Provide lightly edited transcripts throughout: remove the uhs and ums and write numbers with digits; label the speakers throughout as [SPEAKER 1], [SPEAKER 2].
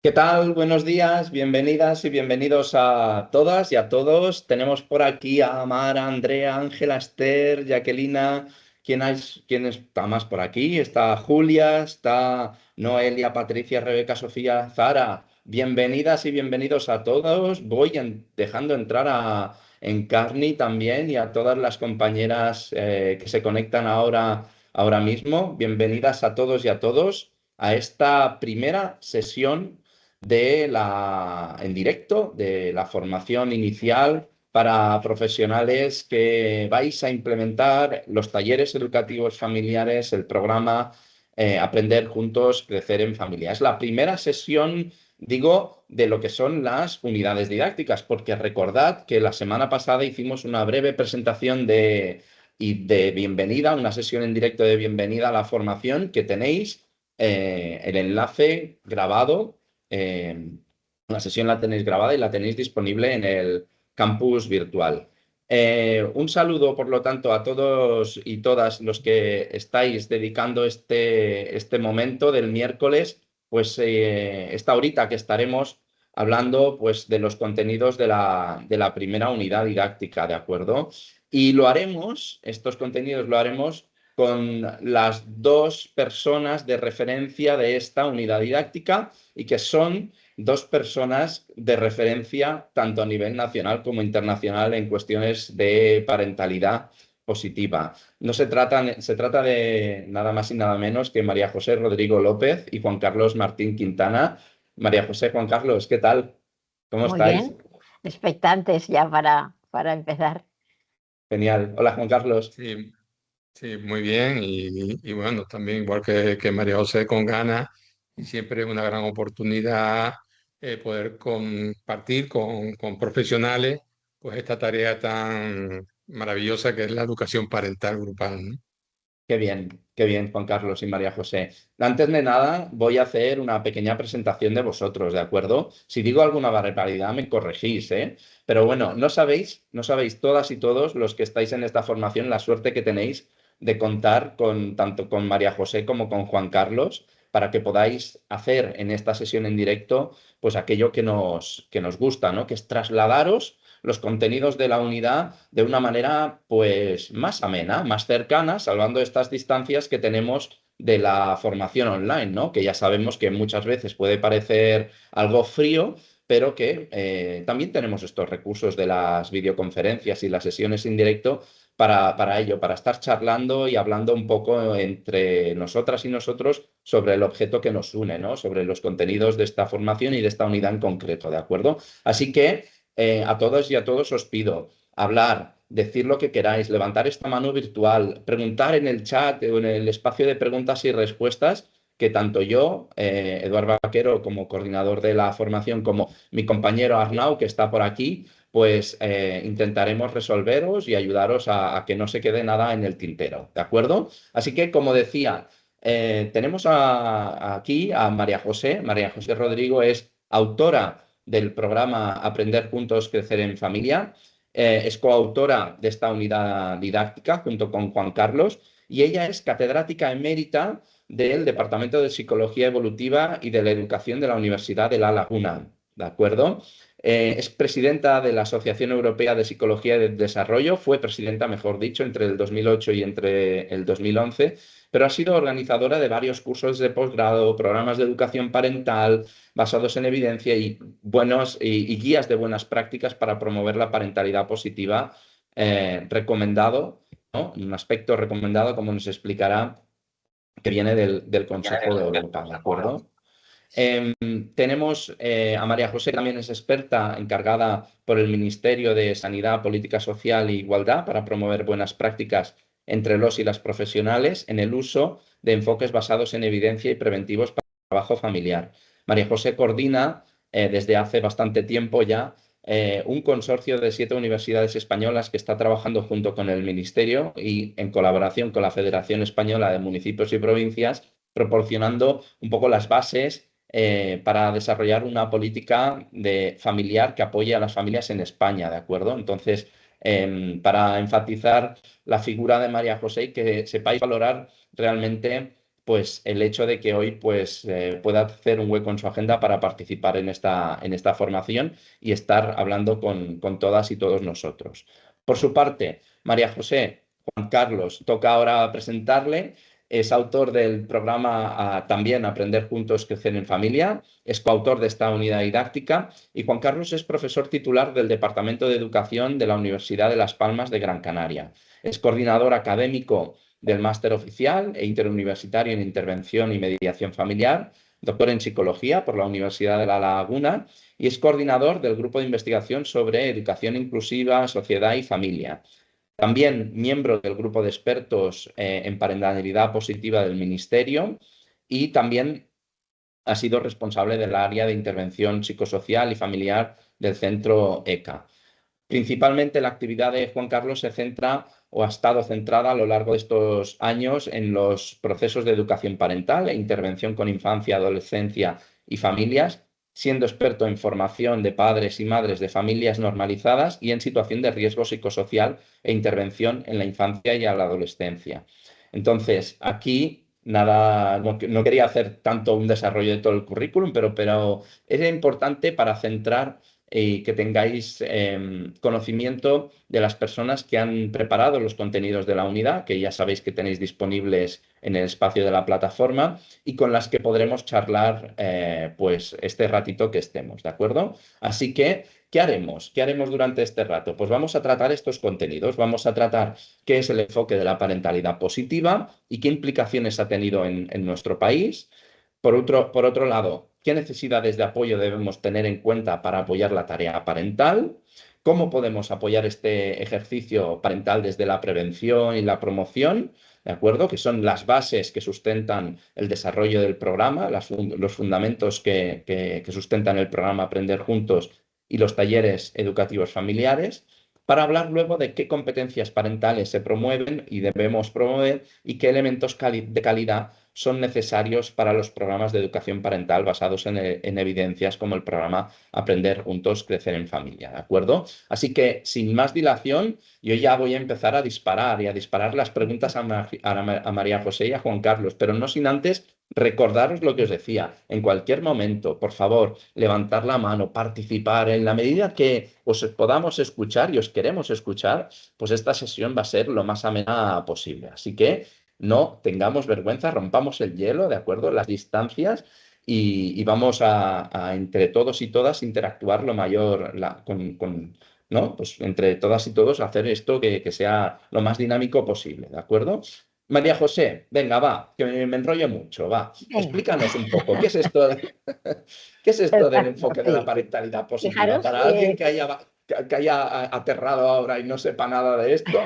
[SPEAKER 1] ¿Qué tal? Buenos días, bienvenidas y bienvenidos a todas y a todos. Tenemos por aquí a Mara, Andrea, Ángela, Esther, Jaquelina. ¿Quién está más por aquí? Está Julia, está Noelia, Patricia, Rebeca, Sofía, Zara. Bienvenidas y bienvenidos a todos. Dejando entrar a Encarni también y a todas las compañeras que se conectan ahora mismo. Bienvenidas a todos y a todos a esta primera sesión en directo de la formación inicial para profesionales que vais a implementar los talleres educativos familiares, el programa Aprender Juntos, Crecer en Familia. Es la primera sesión, digo, de lo que son las unidades didácticas, porque recordad que la semana pasada hicimos una breve presentación de bienvenida, una sesión en directo de bienvenida a la formación que tenéis el enlace grabado. La sesión la tenéis grabada y la tenéis disponible en el campus virtual. Un saludo, por lo tanto, a todos y todas los que estáis dedicando este momento del miércoles, pues esta horita que estaremos hablando pues, de los contenidos de la primera unidad didáctica, ¿de acuerdo? Y estos contenidos lo haremos con las dos personas de referencia de esta unidad didáctica y que son dos personas de referencia tanto a nivel nacional como internacional en cuestiones de parentalidad positiva. No se trata de nada más y nada menos que María José Rodrigo López y Juan Carlos Martín Quintana. María José, Juan Carlos, ¿qué tal? ¿Cómo
[SPEAKER 2] Muy
[SPEAKER 1] estáis?
[SPEAKER 2] bien, expectantes ya para empezar.
[SPEAKER 1] Genial. Hola, Juan Carlos.
[SPEAKER 3] Sí, sí, muy bien. Y bueno, también igual que María José, con ganas. Y siempre es una gran oportunidad poder compartir con profesionales pues esta tarea tan maravillosa que es la educación parental grupal, ¿no?
[SPEAKER 1] Qué bien, Juan Carlos y María José. Antes de nada, voy a hacer una pequeña presentación de vosotros, ¿de acuerdo? Si digo alguna barbaridad, me corregís, ¿eh? Pero bueno, no sabéis todas y todos los que estáis en esta formación la suerte que tenéis de contar tanto con María José como con Juan Carlos para que podáis hacer en esta sesión en directo pues aquello que nos gusta, ¿no? Que es trasladaros los contenidos de la unidad de una manera pues más amena, más cercana, salvando estas distancias que tenemos de la formación online, ¿no? Que ya sabemos que muchas veces puede parecer algo frío, pero que también tenemos estos recursos de las videoconferencias y las sesiones en directo para ello, para estar charlando y hablando un poco entre nosotras y nosotros sobre el objeto que nos une, ¿no? Sobre los contenidos de esta formación y de esta unidad en concreto, ¿de acuerdo? Así que a todas y a todos os pido hablar, decir lo que queráis, levantar esta mano virtual, preguntar en el chat o en el espacio de preguntas y respuestas que tanto yo, Eduardo Vaquero, como coordinador de la formación, como mi compañero Arnau, que está por aquí, pues intentaremos resolveros y ayudaros a que no se quede nada en el tintero, ¿de acuerdo? Así que, como decía, tenemos aquí a María José. María José Rodrigo es autora del programa Aprender Juntos, Crecer en Familia. Es coautora de esta unidad didáctica junto con Juan Carlos y ella es catedrática emérita del Departamento de Psicología Evolutiva y de la Educación de la Universidad de La Laguna. ¿De acuerdo? Es presidenta de la Asociación Europea de Psicología y de Desarrollo, fue presidenta, mejor dicho, entre el 2008 y entre el 2011, pero ha sido organizadora de varios cursos de posgrado, programas de educación parental, basados en evidencia y guías de buenas prácticas para promover la parentalidad positiva, recomendado, ¿no? Un aspecto recomendado, como nos explicará, que viene del Consejo de Europa, ¿de acuerdo? Eh, Tenemos a María José, que también es experta encargada por el Ministerio de Sanidad, Política Social e Igualdad para promover buenas prácticas entre los y las profesionales en el uso de enfoques basados en evidencia y preventivos para el trabajo familiar. María José coordina desde hace bastante tiempo ya un consorcio de 7 universidades españolas que está trabajando junto con el Ministerio y en colaboración con la Federación Española de Municipios y Provincias, proporcionando un poco las bases para desarrollar una política familiar que apoye a las familias en España, ¿de acuerdo? Entonces, para enfatizar la figura de María José y que sepáis valorar realmente pues el hecho de que hoy pues, pueda hacer un hueco en su agenda para participar en esta formación y estar hablando con todas y todos nosotros. Por su parte, María José, Juan Carlos, toca ahora presentarle. Es autor del programa también Aprender Juntos, Crecer en Familia, es coautor de esta unidad didáctica y Juan Carlos es profesor titular del Departamento de Educación de la Universidad de Las Palmas de Gran Canaria. Es coordinador académico del Máster Oficial e Interuniversitario en Intervención y Mediación Familiar, doctor en Psicología por la Universidad de La Laguna y es coordinador del Grupo de Investigación sobre Educación Inclusiva, Sociedad y Familia. También miembro del grupo de expertos en parentalidad positiva del Ministerio y también ha sido responsable del área de intervención psicosocial y familiar del Centro ECA. Principalmente la actividad de Juan Carlos se centra o ha estado centrada a lo largo de estos años en los procesos de educación parental e intervención con infancia, adolescencia y familias, siendo experto en formación de padres y madres de familias normalizadas y en situación de riesgo psicosocial e intervención en la infancia y a la adolescencia. Entonces, aquí nada, no quería hacer tanto un desarrollo de todo el currículum, pero era importante para centrar y que tengáis conocimiento de las personas que han preparado los contenidos de la unidad, que ya sabéis que tenéis disponibles en el espacio de la plataforma y con las que podremos charlar pues este ratito que estemos, ¿de acuerdo? Así que, ¿qué haremos? ¿Qué haremos durante este rato? Pues vamos a tratar estos contenidos, vamos a tratar qué es el enfoque de la parentalidad positiva y qué implicaciones ha tenido en nuestro país. Por otro lado, ¿qué necesidades de apoyo debemos tener en cuenta para apoyar la tarea parental? ¿Cómo podemos apoyar este ejercicio parental desde la prevención y la promoción? ¿De acuerdo? Que son las bases que sustentan el desarrollo del programa, los fundamentos que sustentan el programa Aprender Juntos y los talleres educativos familiares, para hablar luego de qué competencias parentales se promueven y debemos promover y qué elementos de calidad son necesarios para los programas de educación parental basados en evidencias como el programa Aprender Juntos, Crecer en Familia, ¿de acuerdo? Así que, sin más dilación, yo ya voy a empezar a disparar las preguntas a María José y a Juan Carlos, pero no sin antes recordaros lo que os decía. En cualquier momento, por favor, levantar la mano, participar. En la medida que os podamos escuchar y os queremos escuchar, pues esta sesión va a ser lo más amena posible. Así que no tengamos vergüenza, rompamos el hielo, ¿de acuerdo? Las distancias y vamos a entre todos y todas interactuar lo mayor, ¿no? Pues entre todas y todos hacer esto que sea lo más dinámico posible, ¿de acuerdo? María José, venga, va, que me enrollo mucho, va.
[SPEAKER 2] Venga.
[SPEAKER 1] Explícanos un poco, ¿qué es esto, qué es esto del enfoque de la
[SPEAKER 2] Sí.
[SPEAKER 1] parentalidad positiva?
[SPEAKER 2] Fijaros,
[SPEAKER 1] Para alguien que haya aterrado ahora y no sepa nada de esto.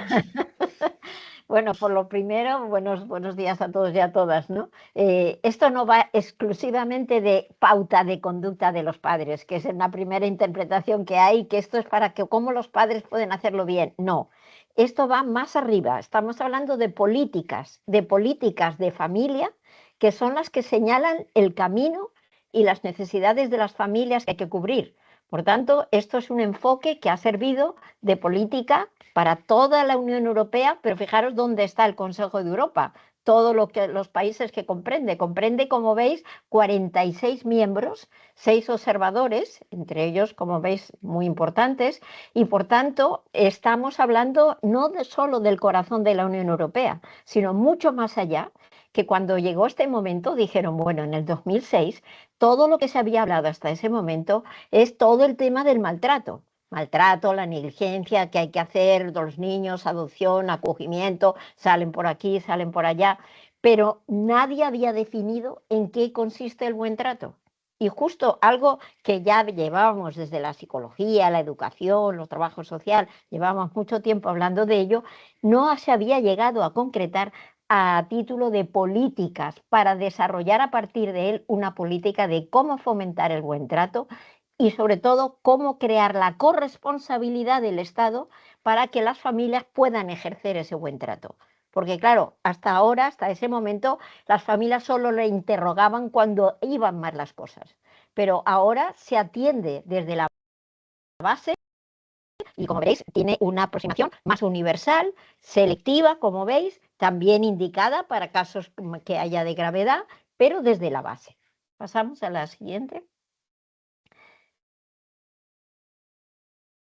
[SPEAKER 2] Bueno, por lo primero, buenos días a todos y a todas, ¿no? Esto no va exclusivamente de pauta de conducta de los padres, que es en la primera interpretación que hay, que esto es para que cómo los padres pueden hacerlo bien. No, esto va más arriba. Estamos hablando de políticas de familia, que son las que señalan el camino y las necesidades de las familias que hay que cubrir. Por tanto, esto es un enfoque que ha servido de política para toda la Unión Europea, pero fijaros dónde está el Consejo de Europa, todos los países que comprende, como veis, 46 miembros, 6 observadores, entre ellos, como veis, muy importantes, y por tanto estamos hablando no solo del corazón de la Unión Europea, sino mucho más allá, que cuando llegó este momento dijeron, bueno, en el 2006, todo lo que se había hablado hasta ese momento es todo el tema del maltrato, la negligencia que hay que hacer, los niños, adopción, acogimiento, salen por aquí, salen por allá, pero nadie había definido en qué consiste el buen trato. Y justo algo que ya llevábamos desde la psicología, la educación, los trabajos sociales, llevábamos mucho tiempo hablando de ello, no se había llegado a concretar a título de políticas para desarrollar a partir de él una política de cómo fomentar el buen trato y sobre todo cómo crear la corresponsabilidad del Estado para que las familias puedan ejercer ese buen trato. Porque claro, hasta ahora, hasta ese momento, las familias solo le interrogaban cuando iban mal las cosas. Pero ahora se atiende desde la base y como veis tiene una aproximación más universal, selectiva, como veis, también indicada para casos que haya de gravedad, pero desde la base. Pasamos a la siguiente.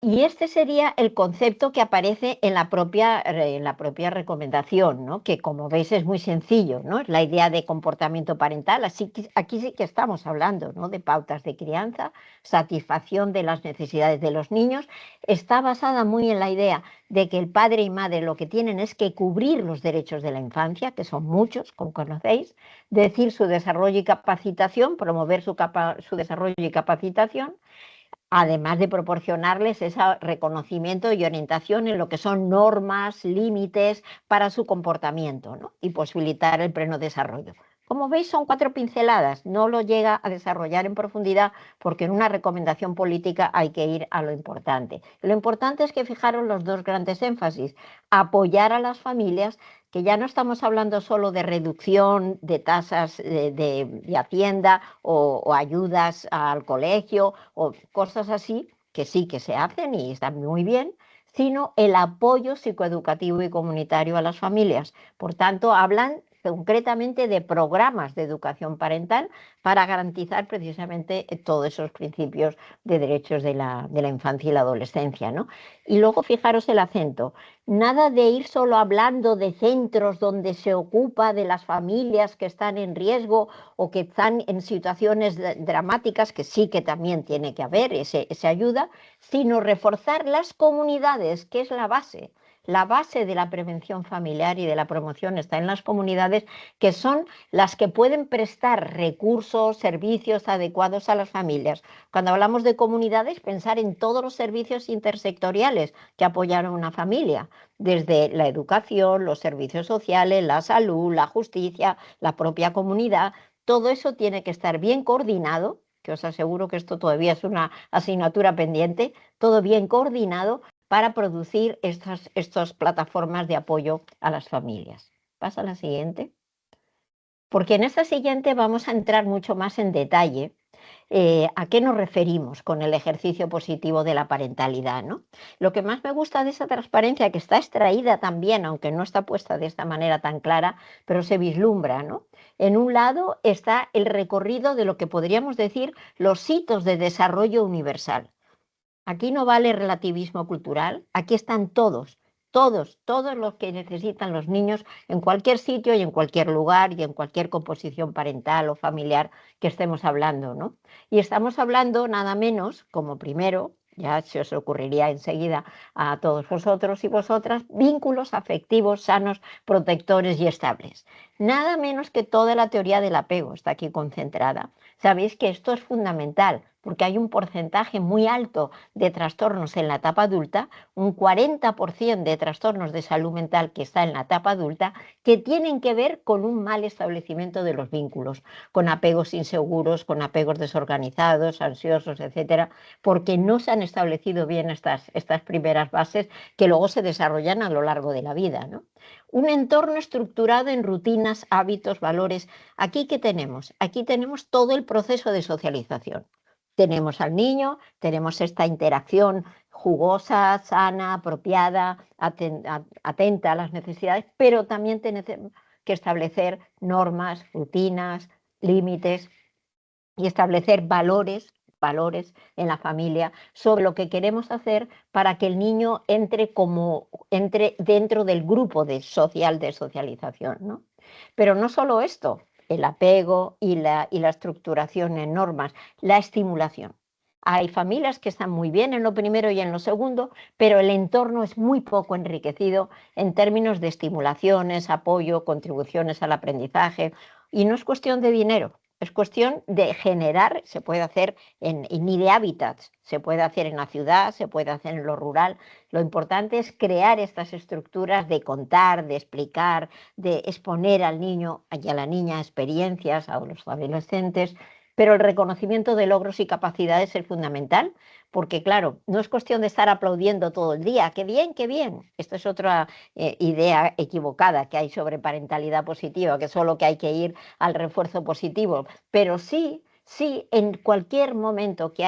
[SPEAKER 2] Y este sería el concepto que aparece en la propia recomendación, ¿no? Que como veis es muy sencillo, ¿no? Es la idea de comportamiento parental. Así que aquí sí que estamos hablando, ¿no? De pautas de crianza, satisfacción de las necesidades de los niños. Está basada muy en la idea de que el padre y madre lo que tienen es que cubrir los derechos de la infancia, que son muchos, como conocéis, decir su desarrollo y capacitación, promover su desarrollo y capacitación, además de proporcionarles ese reconocimiento y orientación en lo que son normas, límites para su comportamiento, ¿no? Y posibilitar el pleno desarrollo. Como veis, son 4 pinceladas, no lo llega a desarrollar en profundidad porque en una recomendación política hay que ir a lo importante. Lo importante es que fijaros los 2 grandes énfasis: apoyar a las familias, que ya no estamos hablando solo de reducción de tasas de Hacienda o ayudas al colegio o cosas así, que sí que se hacen y están muy bien, sino el apoyo psicoeducativo y comunitario a las familias. Por tanto, hablan concretamente de programas de educación parental para garantizar precisamente todos esos principios de derechos de la infancia y la adolescencia, ¿no? Y luego fijaros el acento. Nada de ir solo hablando de centros donde se ocupa de las familias que están en riesgo o que están en situaciones dramáticas, que sí que también tiene que haber esa ayuda, sino reforzar las comunidades, que es la base. La base de la prevención familiar y de la promoción está en las comunidades, que son las que pueden prestar recursos, servicios adecuados a las familias. Cuando hablamos de comunidades, pensar en todos los servicios intersectoriales que apoyan a una familia, desde la educación, los servicios sociales, la salud, la justicia, la propia comunidad. Todo eso tiene que estar bien coordinado, que os aseguro que esto todavía es una asignatura pendiente, todo bien coordinado para producir estas plataformas de apoyo a las familias. Pasa a la siguiente. Porque en esta siguiente vamos a entrar mucho más en detalle a qué nos referimos con el ejercicio positivo de la parentalidad, ¿no? Lo que más me gusta de esa transparencia, que está extraída también, aunque no está puesta de esta manera tan clara, pero se vislumbra, ¿no? En un lado está el recorrido de lo que podríamos decir los hitos de desarrollo universal. Aquí no vale relativismo cultural, aquí están todos los que necesitan los niños en cualquier sitio y en cualquier lugar y en cualquier composición parental o familiar que estemos hablando, ¿no? Y estamos hablando nada menos, como primero, ya se os ocurriría enseguida a todos vosotros y vosotras, vínculos afectivos sanos, protectores y estables. Nada menos que toda la teoría del apego está aquí concentrada. Sabéis que esto es fundamental porque hay un porcentaje muy alto de trastornos en la etapa adulta, un 40% de trastornos de salud mental que está en la etapa adulta, que tienen que ver con un mal establecimiento de los vínculos, con apegos inseguros, con apegos desorganizados, ansiosos, etcétera, porque no se han establecido bien estas primeras bases que luego se desarrollan a lo largo de la vida, ¿no? Un entorno estructurado en rutinas, hábitos, valores. ¿Aquí qué tenemos? Aquí tenemos todo el proceso de socialización. Tenemos al niño, tenemos esta interacción jugosa, sana, apropiada, atenta a las necesidades, pero también tenemos que establecer normas, rutinas, límites y establecer valores en la familia sobre lo que queremos hacer para que el niño entre dentro del grupo social de socialización, ¿no? Pero no solo esto, el apego y la estructuración en normas, la estimulación. Hay familias que están muy bien en lo primero y en lo segundo, pero el entorno es muy poco enriquecido en términos de estimulaciones, apoyo, contribuciones al aprendizaje. Y no es cuestión de dinero, es cuestión de generar. Se puede hacer ni de hábitats, se puede hacer en la ciudad, se puede hacer en lo rural. Lo importante es crear estas estructuras de contar, de explicar, de exponer al niño y a la niña experiencias, a los adolescentes, pero el reconocimiento de logros y capacidades es fundamental, porque claro, no es cuestión de estar aplaudiendo todo el día, qué bien, qué bien. Esto es otra idea equivocada que hay sobre parentalidad positiva, que solo que hay que ir al refuerzo positivo, pero sí Si en cualquier momento que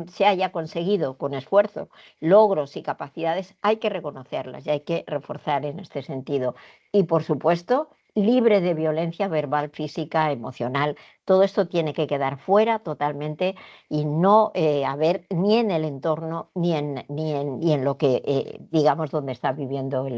[SPEAKER 2] se haya conseguido con esfuerzo logros y capacidades, hay que reconocerlas y hay que reforzar en este sentido. Y por supuesto, libre de violencia verbal, física, emocional. Todo esto tiene que quedar fuera totalmente y no haber ni en el entorno ni en lo que, digamos, donde está viviendo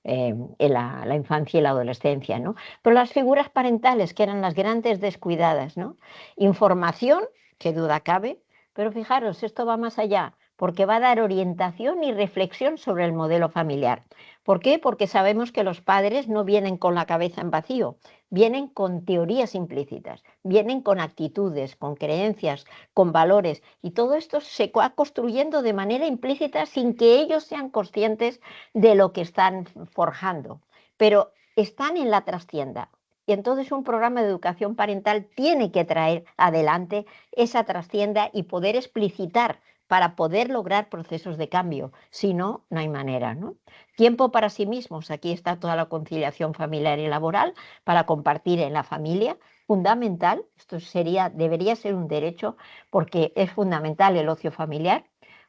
[SPEAKER 2] la infancia y la adolescencia, ¿no? Pero las figuras parentales, que eran las grandes descuidadas, ¿no? Información, que duda cabe, pero fijaros, esto va más allá, porque va a dar orientación y reflexión sobre el modelo familiar. ¿Por qué? Porque sabemos que los padres no vienen con la cabeza en vacío, vienen con teorías implícitas, vienen con actitudes, con creencias, con valores, y todo esto se va construyendo de manera implícita sin que ellos sean conscientes de lo que están forjando, pero están en la trastienda. Y entonces un programa de educación parental tiene que traer adelante esa trastienda y poder explicitar para poder lograr procesos de cambio. Si no, no hay manera, ¿no? Tiempo para sí mismos. Aquí está toda la conciliación familiar y laboral para compartir en la familia. Fundamental, esto debería ser un derecho porque es fundamental el ocio familiar.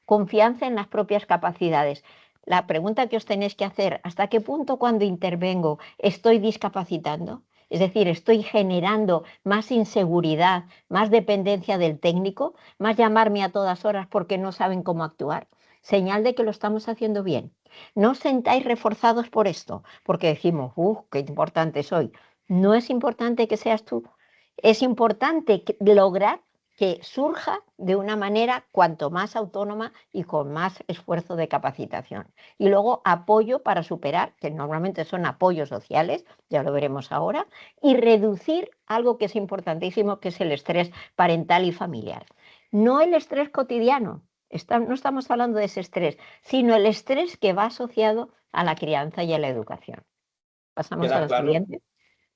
[SPEAKER 2] Confianza en las propias capacidades. La pregunta que os tenéis que hacer, ¿hasta qué punto cuando intervengo estoy discapacitando? Es decir, estoy generando más inseguridad, más dependencia del técnico, más llamarme a todas horas porque no saben cómo actuar. Señal de que lo estamos haciendo bien. No os sentáis reforzados por esto, porque decimos, qué importante soy. No es importante que seas tú. Es importante lograr que surja de una manera cuanto más autónoma y con más esfuerzo de capacitación. Y luego apoyo para superar, que normalmente son apoyos sociales, ya lo veremos ahora, y reducir algo que es importantísimo, que es el estrés parental y familiar. No el estrés cotidiano, no estamos hablando de ese estrés, sino el estrés que va asociado a la crianza y a la educación. Pasamos a
[SPEAKER 1] Queda
[SPEAKER 2] la
[SPEAKER 1] claro.
[SPEAKER 2] siguiente.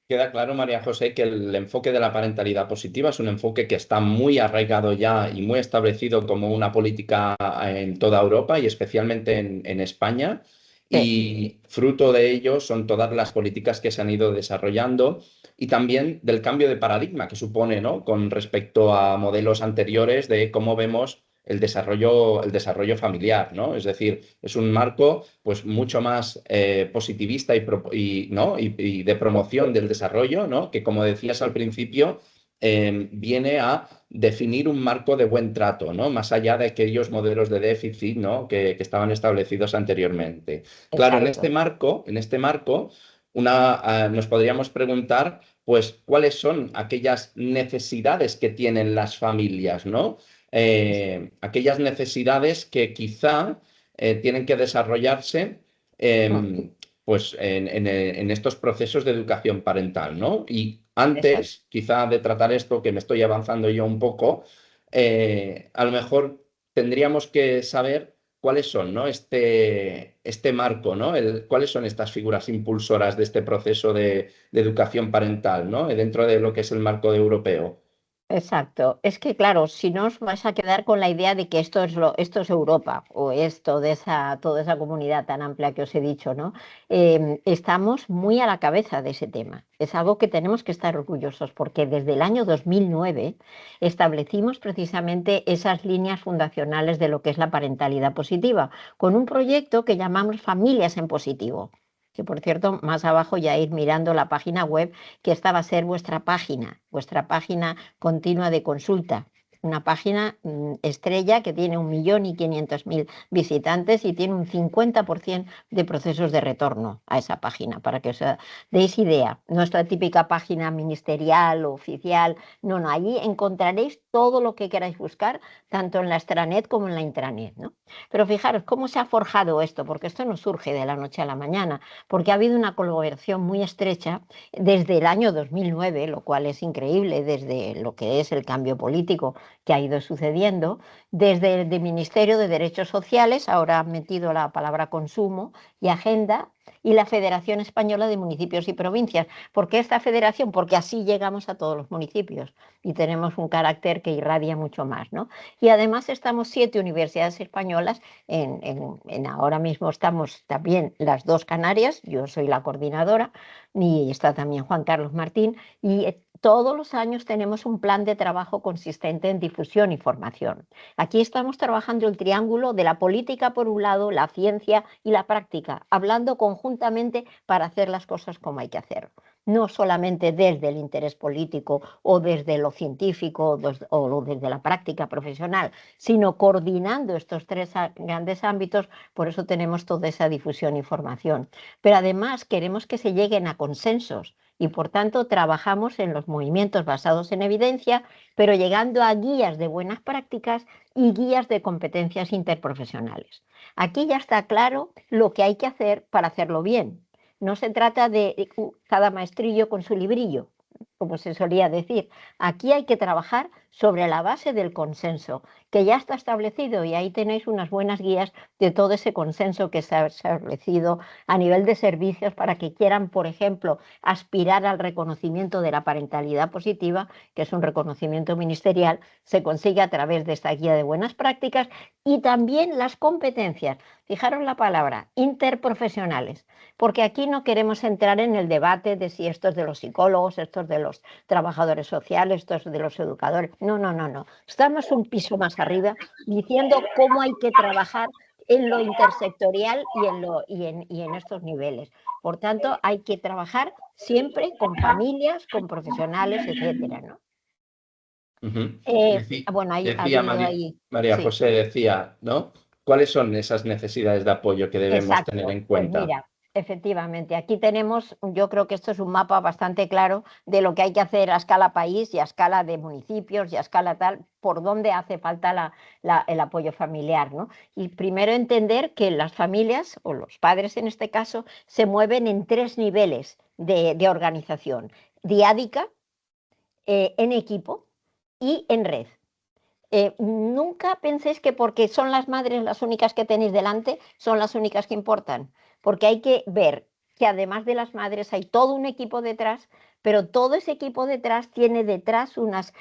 [SPEAKER 1] Queda claro, María José, que el enfoque de la parentalidad positiva es un enfoque que está muy arraigado ya y muy establecido como una política en toda Europa y especialmente en España.
[SPEAKER 2] Sí,
[SPEAKER 1] Y fruto de ello son todas las políticas que se han ido desarrollando y también del cambio de paradigma que supone, ¿no? Con respecto a modelos anteriores de cómo vemos el desarrollo familiar, ¿no? Es decir, es un marco pues mucho más positivista ¿no? Y de promoción del desarrollo, ¿no? Que como decías al principio, viene a definir un marco de buen trato, ¿no? Más allá de aquellos modelos de déficit, ¿no? Que estaban establecidos anteriormente. Claro,
[SPEAKER 2] exacto.
[SPEAKER 1] en este marco nos podríamos preguntar, pues, cuáles son aquellas necesidades que tienen las familias, ¿no? Aquellas necesidades que quizá tienen que desarrollarse
[SPEAKER 2] Mm,
[SPEAKER 1] pues en estos procesos de educación parental, ¿no? Y
[SPEAKER 2] exacto.
[SPEAKER 1] antes, quizá de tratar esto, que me estoy avanzando yo un poco, a lo mejor tendríamos que saber cuáles son, ¿no? Este marco, ¿no? Cuáles son estas figuras impulsoras de este proceso de educación parental, ¿no? Dentro de lo que es el marco europeo.
[SPEAKER 2] Exacto. Es que, claro, si no os vais a quedar con la idea de que esto es Europa o es toda esa comunidad tan amplia que os he dicho, ¿no? Estamos muy a la cabeza de ese tema. Es algo que tenemos que estar orgullosos porque desde el año 2009 establecimos precisamente esas líneas fundacionales de lo que es la parentalidad positiva, con un proyecto que llamamos Familias en Positivo. Que por cierto, más abajo ya ir mirando la página web, que esta va a ser vuestra página continua de consulta. Una página estrella que tiene 1.500.000 visitantes y tiene un 50% de procesos de retorno a esa página, para que os deis idea. Nuestra típica página ministerial o oficial, no, no, allí encontraréis todo lo que queráis buscar, tanto en la extranet como en la intranet, ¿no? Pero fijaros cómo se ha forjado esto, porque esto no surge de la noche a la mañana, porque ha habido una colaboración muy estrecha desde el año 2009, lo cual es increíble desde lo que es el cambio político que ha ido sucediendo, desde el Ministerio de Derechos Sociales, ahora han metido la palabra consumo y agenda, y la Federación Española de Municipios y Provincias. ¿Por qué esta federación? Porque así llegamos a todos los municipios y tenemos un carácter que irradia mucho más, ¿no? Y además estamos 7 universidades españolas, ahora mismo estamos también las 2 Canarias, yo soy la coordinadora, y está también Juan Carlos Martín, y todos los años tenemos un plan de trabajo consistente en difusión y formación. Aquí estamos trabajando el triángulo de la política por un lado, la ciencia y la práctica, hablando conjuntamente para hacer las cosas como hay que hacer. No solamente desde el interés político o desde lo científico o desde la práctica profesional, sino coordinando estos tres grandes ámbitos. Por eso tenemos toda esa difusión y formación. Pero además queremos que se lleguen a consensos y por tanto trabajamos en los movimientos basados en evidencia, pero llegando a guías de buenas prácticas y guías de competencias interprofesionales. Aquí ya está claro lo que hay que hacer para hacerlo bien. No se trata de cada maestrillo con su librillo, como se solía decir. Aquí hay que trabajar sobre la base del consenso, que ya está establecido, y ahí tenéis unas buenas guías de todo ese consenso que se ha establecido a nivel de servicios para que quieran, por ejemplo, aspirar al reconocimiento de la parentalidad positiva, que es un reconocimiento ministerial, se consigue a través de esta guía de buenas prácticas, y también las competencias, fijaros la palabra, interprofesionales, porque aquí no queremos entrar en el debate de si esto es de los psicólogos, esto es de los trabajadores sociales, esto es de los educadores. No, no, no, no. Estamos un piso más arriba diciendo cómo hay que trabajar en lo intersectorial y en estos niveles. Por tanto, hay que trabajar siempre con familias, con profesionales, etcétera, ¿no? Bueno, ha
[SPEAKER 1] Decía
[SPEAKER 2] habido ahí.
[SPEAKER 1] María
[SPEAKER 2] Sí,
[SPEAKER 1] José, decía, ¿no? ¿Cuáles son esas necesidades de apoyo que debemos tener
[SPEAKER 2] exacto.
[SPEAKER 1] en
[SPEAKER 2] Pues
[SPEAKER 1] cuenta?
[SPEAKER 2] mira, efectivamente, aquí tenemos, yo creo que esto es un mapa bastante claro de lo que hay que hacer a escala país y a escala de municipios y a escala tal, por dónde hace falta el apoyo familiar, ¿no? Y primero entender que las familias, o los padres en este caso, se mueven en tres niveles de organización: diádica, en equipo y en red. Nunca penséis que porque son las madres las únicas que tenéis delante, son las únicas que importan, porque hay que ver que además de las madres hay todo un equipo detrás, pero todo ese equipo detrás tiene detrás unas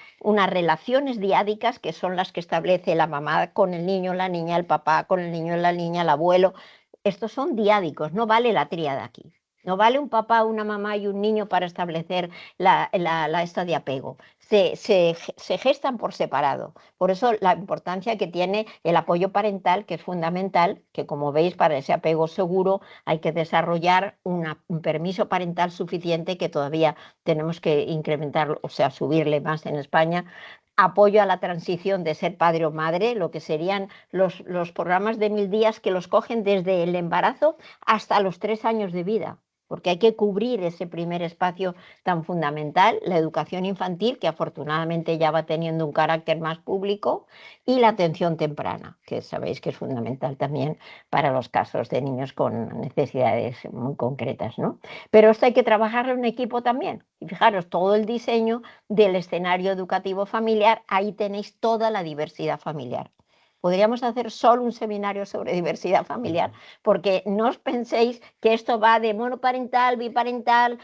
[SPEAKER 2] relaciones diádicas que son las que establece la mamá con el niño, la niña, el papá con el niño, la niña, el abuelo. Estos son diádicos, no vale la tríada aquí. No vale un papá, una mamá y un niño para establecer esta de apego. Se gestan por separado. Por eso la importancia que tiene el apoyo parental, que es fundamental, que como veis para ese apego seguro hay que desarrollar un permiso parental suficiente, que todavía tenemos que incrementar, o sea, subirle más en España. Apoyo a la transición de ser padre o madre, lo que serían los programas de 1000 días, que los cogen desde el embarazo hasta los 3 años de vida, porque hay que cubrir ese primer espacio tan fundamental, la educación infantil, que afortunadamente ya va teniendo un carácter más público, y la atención temprana, que sabéis que es fundamental también para los casos de niños con necesidades muy concretas, ¿no? Pero esto hay que trabajarlo en equipo también. Y fijaros, todo el diseño del escenario educativo familiar, ahí tenéis toda la diversidad familiar. Podríamos hacer solo un seminario sobre diversidad familiar, porque no os penséis que esto va de monoparental, biparental.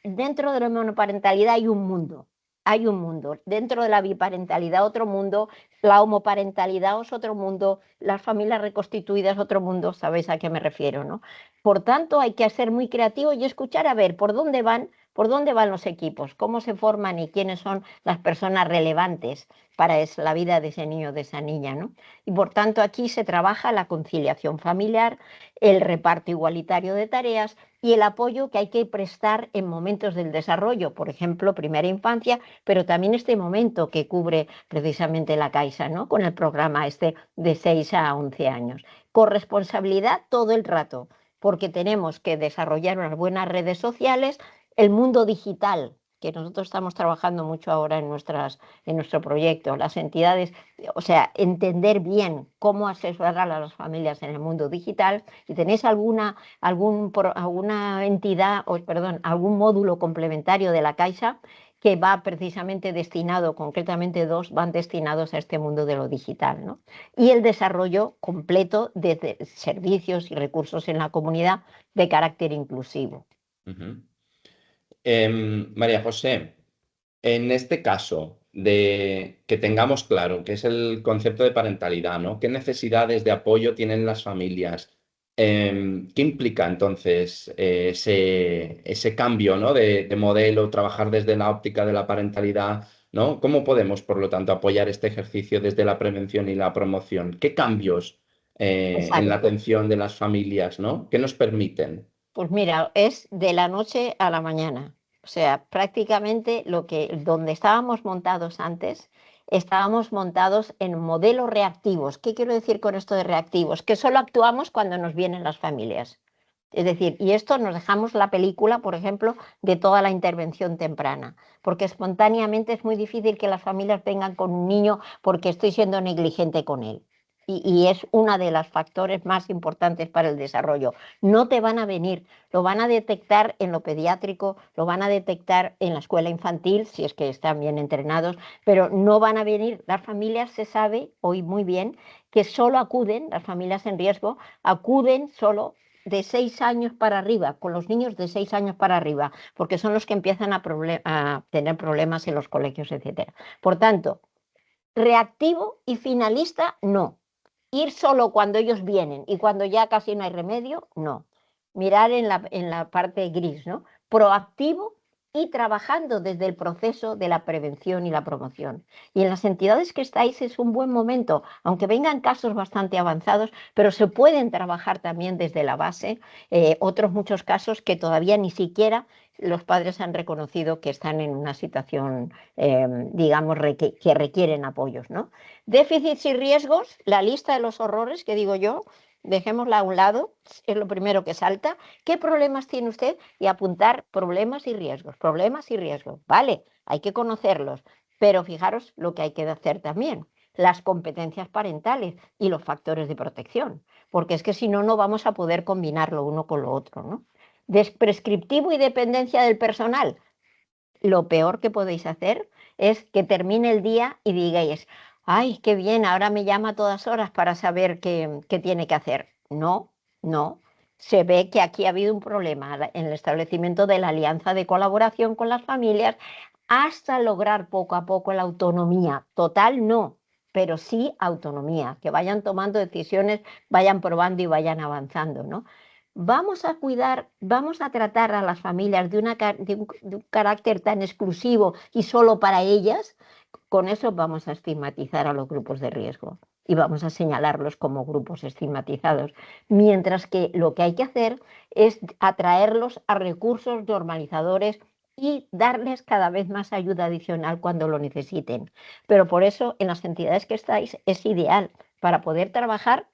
[SPEAKER 2] Dentro de la monoparentalidad hay un mundo. Hay un mundo. Dentro de la biparentalidad otro mundo, la homoparentalidad es otro mundo, las familias reconstituidas otro mundo, sabéis a qué me refiero, ¿no? Por tanto, hay que ser muy creativo y escuchar a ver por dónde van los equipos, cómo se forman y quiénes son las personas relevantes para la vida de ese niño o de esa niña, ¿no? Y por tanto aquí se trabaja la conciliación familiar, el reparto igualitario de tareas y el apoyo que hay que prestar en momentos del desarrollo, por ejemplo, primera infancia, pero también este momento que cubre precisamente la Caixa, ¿no? Con el programa este de 6 a 11 años. Corresponsabilidad todo el rato, porque tenemos que desarrollar unas buenas redes sociales, el mundo digital, que nosotros estamos trabajando mucho ahora en nuestro proyecto, las entidades, o sea, entender bien cómo asesorar a las familias en el mundo digital. Si tenéis alguna entidad, perdón, algún módulo complementario de la Caixa que va precisamente destinado, concretamente 2 van destinados a este mundo de lo digital, ¿no? Y el desarrollo completo de servicios y recursos en la comunidad de carácter inclusivo.
[SPEAKER 1] María José, en este caso de que tengamos claro qué es el concepto de parentalidad, ¿no? ¿Qué necesidades de apoyo tienen las familias? ¿Qué implica entonces ese cambio, ¿no? de modelo, trabajar desde la óptica de la parentalidad, ¿no? ¿Cómo podemos, por lo tanto, apoyar este ejercicio desde la prevención y la promoción? ¿Qué cambios en la
[SPEAKER 2] Exacto.
[SPEAKER 1] atención de las familias, ¿no? ¿Qué nos permiten?
[SPEAKER 2] Pues mira, es de la noche a la mañana. O sea, prácticamente donde estábamos montados antes, estábamos montados en modelos reactivos. ¿Qué quiero decir con esto de reactivos? Que solo actuamos cuando nos vienen las familias. Es decir, y esto nos dejamos la película, por ejemplo, de toda la intervención temprana, porque espontáneamente es muy difícil que las familias vengan con un niño porque estoy siendo negligente con él. Y es uno de los factores más importantes para el desarrollo. No te van a venir, lo van a detectar en lo pediátrico, lo van a detectar en la escuela infantil, si es que están bien entrenados, pero no van a venir. Las familias, se sabe hoy muy bien que solo acuden, las familias en riesgo, acuden solo de 6 años para arriba, con los niños de 6 años para arriba, porque son los que empiezan a tener problemas en los colegios, etcétera. Por tanto, reactivo y finalista, no. Ir solo cuando ellos vienen y cuando ya casi no hay remedio, no. Mirar en la parte gris, ¿no? Proactivo y trabajando desde el proceso de la prevención y la promoción. Y en las entidades que estáis es un buen momento, aunque vengan casos bastante avanzados, pero se pueden trabajar también desde la base. Otros muchos casos que todavía ni siquiera los padres han reconocido que están en una situación, digamos, que requieren apoyos, ¿no? Déficits y riesgos, la lista de los horrores que digo yo, dejémosla a un lado, es lo primero que salta. ¿Qué problemas tiene usted? Y apuntar problemas y riesgos, problemas y riesgos. Vale, hay que conocerlos, pero fijaros lo que hay que hacer también, las competencias parentales y los factores de protección, porque es que si no, no vamos a poder combinar lo uno con lo otro, ¿no? Desprescriptivo y dependencia del personal. Lo peor que podéis hacer es que termine el día y digáis, ay, qué bien, ahora me llama a todas horas para saber qué tiene que hacer. No, no. Se ve que aquí ha habido un problema en el establecimiento de la alianza de colaboración con las familias hasta lograr poco a poco la autonomía. Total, no, pero sí autonomía, que vayan tomando decisiones, vayan probando y vayan avanzando, ¿no? Vamos a cuidar, vamos a tratar a las familias de un carácter tan exclusivo y solo para ellas. Con eso vamos a estigmatizar a los grupos de riesgo y vamos a señalarlos como grupos estigmatizados, mientras que lo que hay que hacer es atraerlos a recursos normalizadores y darles cada vez más ayuda adicional cuando lo necesiten. Pero por eso en las entidades que estáis es ideal para poder trabajar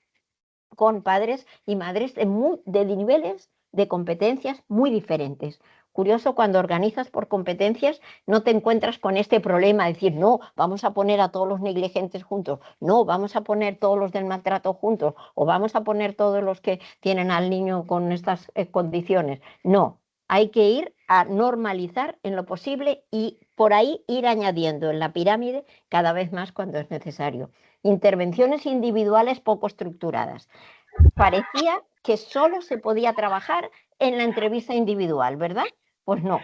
[SPEAKER 2] con padres y madres de niveles de competencias muy diferentes. Curioso, cuando organizas por competencias no te encuentras con este problema de decir, no, vamos a poner a todos los negligentes juntos, no, vamos a poner todos los del maltrato juntos, o vamos a poner todos los que tienen al niño con estas condiciones. No, hay que ir a normalizar en lo posible y por ahí ir añadiendo en la pirámide cada vez más cuando es necesario. Intervenciones individuales poco estructuradas. Parecía que solo se podía trabajar en la entrevista individual, ¿verdad? Pues no.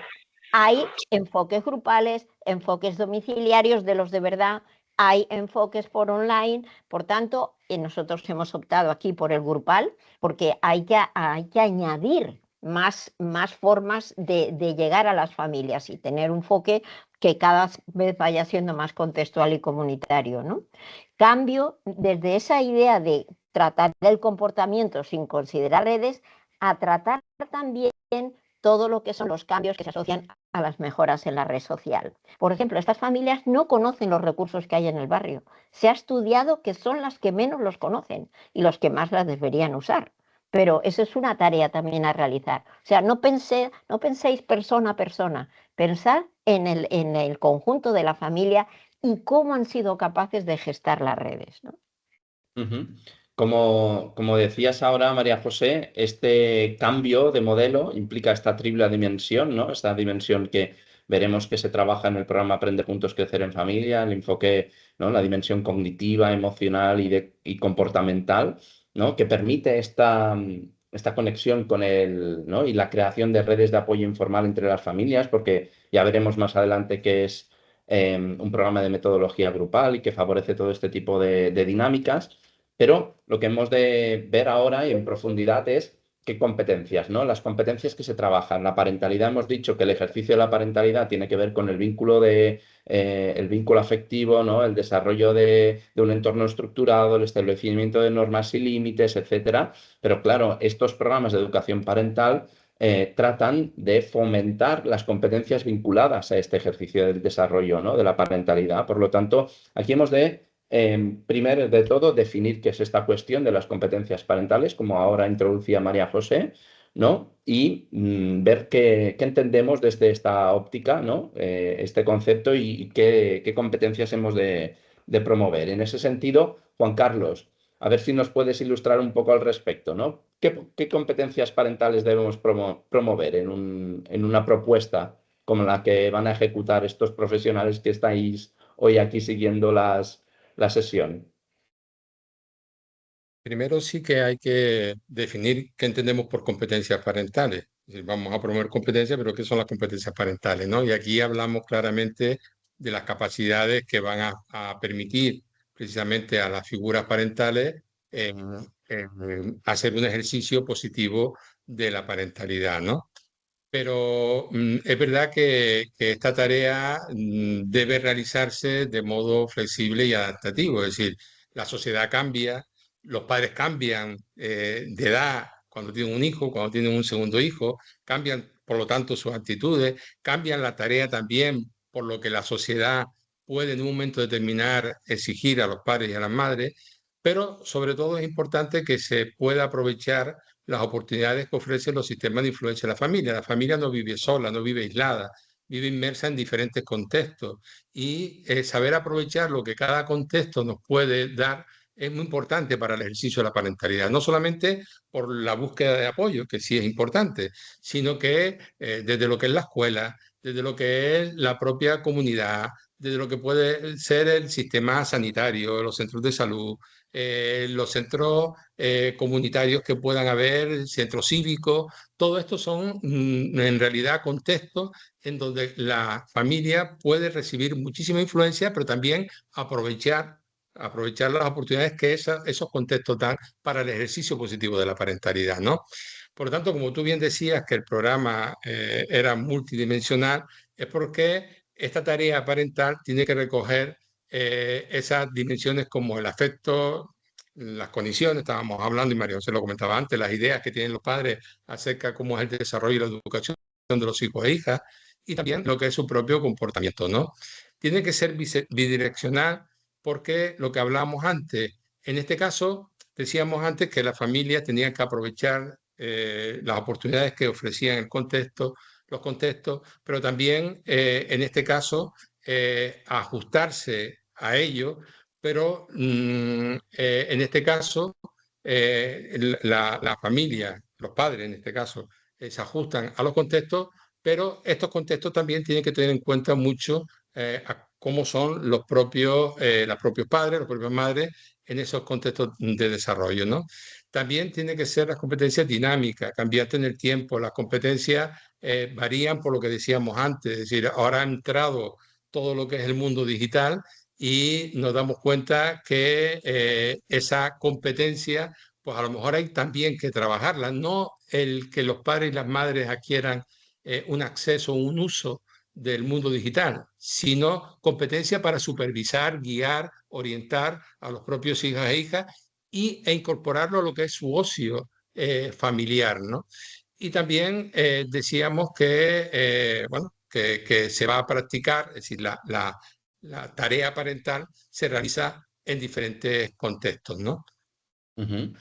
[SPEAKER 2] Hay enfoques grupales, enfoques domiciliarios de los de verdad, hay enfoques por online, por tanto, nosotros hemos optado aquí por el grupal porque hay que añadir más formas de llegar a las familias y tener un enfoque que cada vez vaya siendo más contextual y comunitario, ¿no? Cambio desde esa idea de tratar el comportamiento sin considerar redes a tratar también todo lo que son los cambios que se asocian a las mejoras en la red social. Por ejemplo, estas familias no conocen los recursos que hay en el barrio. Se ha estudiado que son las que menos los conocen y los que más las deberían usar. Pero eso es una tarea también a realizar. O sea, no penséis persona a persona, pensad en el conjunto de la familia y cómo han sido capaces de gestar las redes, ¿no?
[SPEAKER 1] Ujú. Como decías ahora, María José, este cambio de modelo implica esta triple dimensión, ¿no? Esta dimensión que veremos que se trabaja en el programa Aprender Juntos, Crecer en Familia, el enfoque, ¿no? La dimensión cognitiva, emocional y comportamental, ¿no? Que permite esta conexión con ¿no? Y la creación de redes de apoyo informal entre las familias, porque ya veremos más adelante que es un programa de metodología grupal y que favorece todo este tipo de dinámicas. Pero lo que hemos de ver ahora y en profundidad es qué competencias, ¿no? Las competencias que se trabajan. La parentalidad, hemos dicho que el ejercicio de la parentalidad tiene que ver con el vínculo el vínculo afectivo, ¿no? El desarrollo de un entorno estructurado, el establecimiento de normas y límites, etcétera. Pero claro, estos programas de educación parental tratan de fomentar las competencias vinculadas a este ejercicio del desarrollo, ¿no? De la parentalidad. Por lo tanto, aquí hemos de primero de todo, definir qué es esta cuestión de las competencias parentales, como ahora introducía María José, ¿no? Y ver qué entendemos desde esta óptica, ¿no? Este concepto y qué competencias hemos de promover. En ese sentido, Juan Carlos, a ver si nos puedes ilustrar un poco al respecto, ¿no? ¿Qué competencias parentales debemos promover en una propuesta como la que van a ejecutar estos profesionales que estáis hoy aquí siguiendo la sesión?
[SPEAKER 3] Primero sí que hay que definir qué entendemos por competencias parentales. Es decir, vamos a promover competencias, pero ¿qué son las competencias parentales, no? Y aquí hablamos claramente de las capacidades que van a permitir precisamente a las figuras parentales hacer un ejercicio positivo de la parentalidad, ¿no? Pero es verdad que esta tarea debe realizarse de modo flexible y adaptativo, es decir, la sociedad cambia, los padres cambian de edad cuando tienen un hijo, cuando tienen un segundo hijo, cambian por lo tanto sus actitudes, cambian la tarea también, por lo que la sociedad puede en un momento determinar exigir a los padres y a las madres, pero sobre todo es importante que se pueda aprovechar las oportunidades que ofrecen los sistemas de influencia de la familia. La familia no vive sola, no vive aislada, vive inmersa en diferentes contextos y saber aprovechar lo que cada contexto nos puede dar es muy importante para el ejercicio de la parentalidad, no solamente por la búsqueda de apoyo, que sí es importante, sino que desde lo que es la escuela, desde lo que es la propia comunidad, desde lo que puede ser el sistema sanitario, los centros de salud, los centros comunitarios que puedan haber, centros cívicos, todo esto son en realidad contextos en donde la familia puede recibir muchísima influencia, pero también aprovechar las oportunidades que esos contextos dan para el ejercicio positivo de la parentalidad, ¿no? Por lo tanto, como tú bien decías que el programa era multidimensional, es porque esta tarea parental tiene que recoger esas dimensiones como el afecto, las condiciones, estábamos hablando y María José lo comentaba antes, las ideas que tienen los padres acerca de cómo es el desarrollo y la educación de los hijos e hijas y también lo que es su propio comportamiento, ¿no? Tiene que ser bidireccional porque lo que hablamos antes, en este caso decíamos antes que la familia tenía que aprovechar las oportunidades que ofrecían el contexto, los contextos, pero también en este caso ajustarse a ello, pero en este caso la familia, los padres en este caso, se ajustan a los contextos, pero estos contextos también tienen que tener en cuenta mucho a cómo son los propios padres, las propias madres en esos contextos de desarrollo, ¿no? También tiene que ser las competencias dinámicas, cambiantes en el tiempo. Las competencias varían por lo que decíamos antes, es decir, ahora ha entrado todo lo que es el mundo digital y nos damos cuenta que esa competencia, pues a lo mejor hay también que trabajarla, no el que los padres y las madres adquieran un acceso, un uso del mundo digital, sino competencia para supervisar, guiar, orientar a los propios hijos e hijas e incorporarlo a lo que es su ocio familiar, ¿no? Y también decíamos que, bueno, que se va a practicar, es decir, la tarea parental se realiza en diferentes contextos, ¿no?
[SPEAKER 1] Ujú.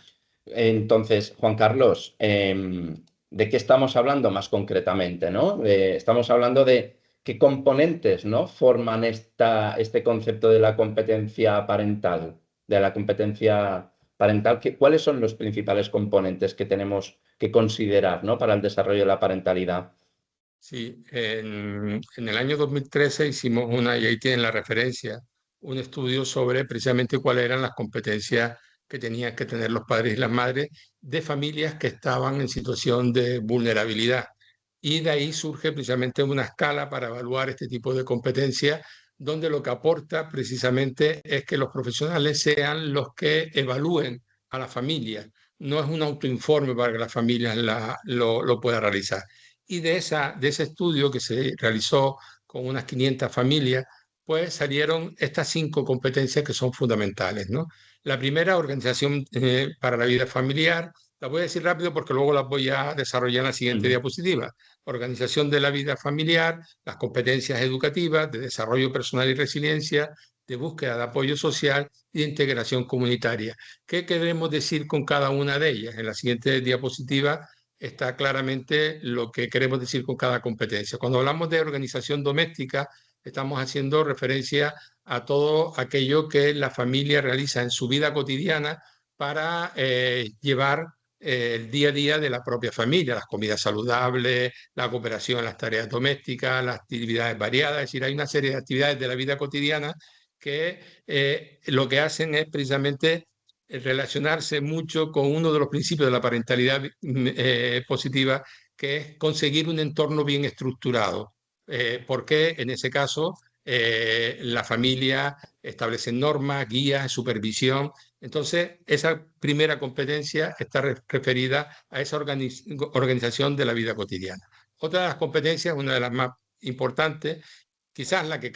[SPEAKER 1] Entonces, Juan Carlos, ¿de qué estamos hablando más concretamente, ¿no? Estamos hablando de qué componentes, ¿no? Forman este concepto de la competencia parental, ¿cuáles son los principales componentes que tenemos que considerar, ¿no? Para el desarrollo de la parentalidad?
[SPEAKER 3] Sí, en el año 2013 hicimos y ahí tienen la referencia, un estudio sobre precisamente cuáles eran las competencias que tenían que tener los padres y las madres de familias que estaban en situación de vulnerabilidad. Y de ahí surge precisamente una escala para evaluar este tipo de competencias donde lo que aporta precisamente es que los profesionales sean los que evalúen a la familia. No es un autoinforme para que la familia lo pueda realizar. Y de ese estudio que se realizó con unas 500 familias, pues salieron estas 5 competencias que son fundamentales, ¿no? La primera, organización para la vida familiar. La voy a decir rápido porque luego las voy a desarrollar en la siguiente
[SPEAKER 1] Ujú.
[SPEAKER 3] diapositiva. Organización de la vida familiar, las competencias educativas, de desarrollo personal y resiliencia, de búsqueda de apoyo social y de integración comunitaria. ¿Qué queremos decir con cada una de ellas? En la siguiente diapositiva está claramente lo que queremos decir con cada competencia. Cuando hablamos de organización doméstica, estamos haciendo referencia a todo aquello que la familia realiza en su vida cotidiana para llevar el día a día de la propia familia, las comidas saludables, la cooperación en las tareas domésticas, las actividades variadas, es decir, hay una serie de actividades de la vida cotidiana que lo que hacen es precisamente relacionarse mucho con uno de los principios de la parentalidad positiva, que es conseguir un entorno bien estructurado. Porque en ese caso la familia establece normas, guías, supervisión. Entonces, esa primera competencia está referida a esa organización de la vida cotidiana. Otra de las competencias, una de las más importantes, quizás la que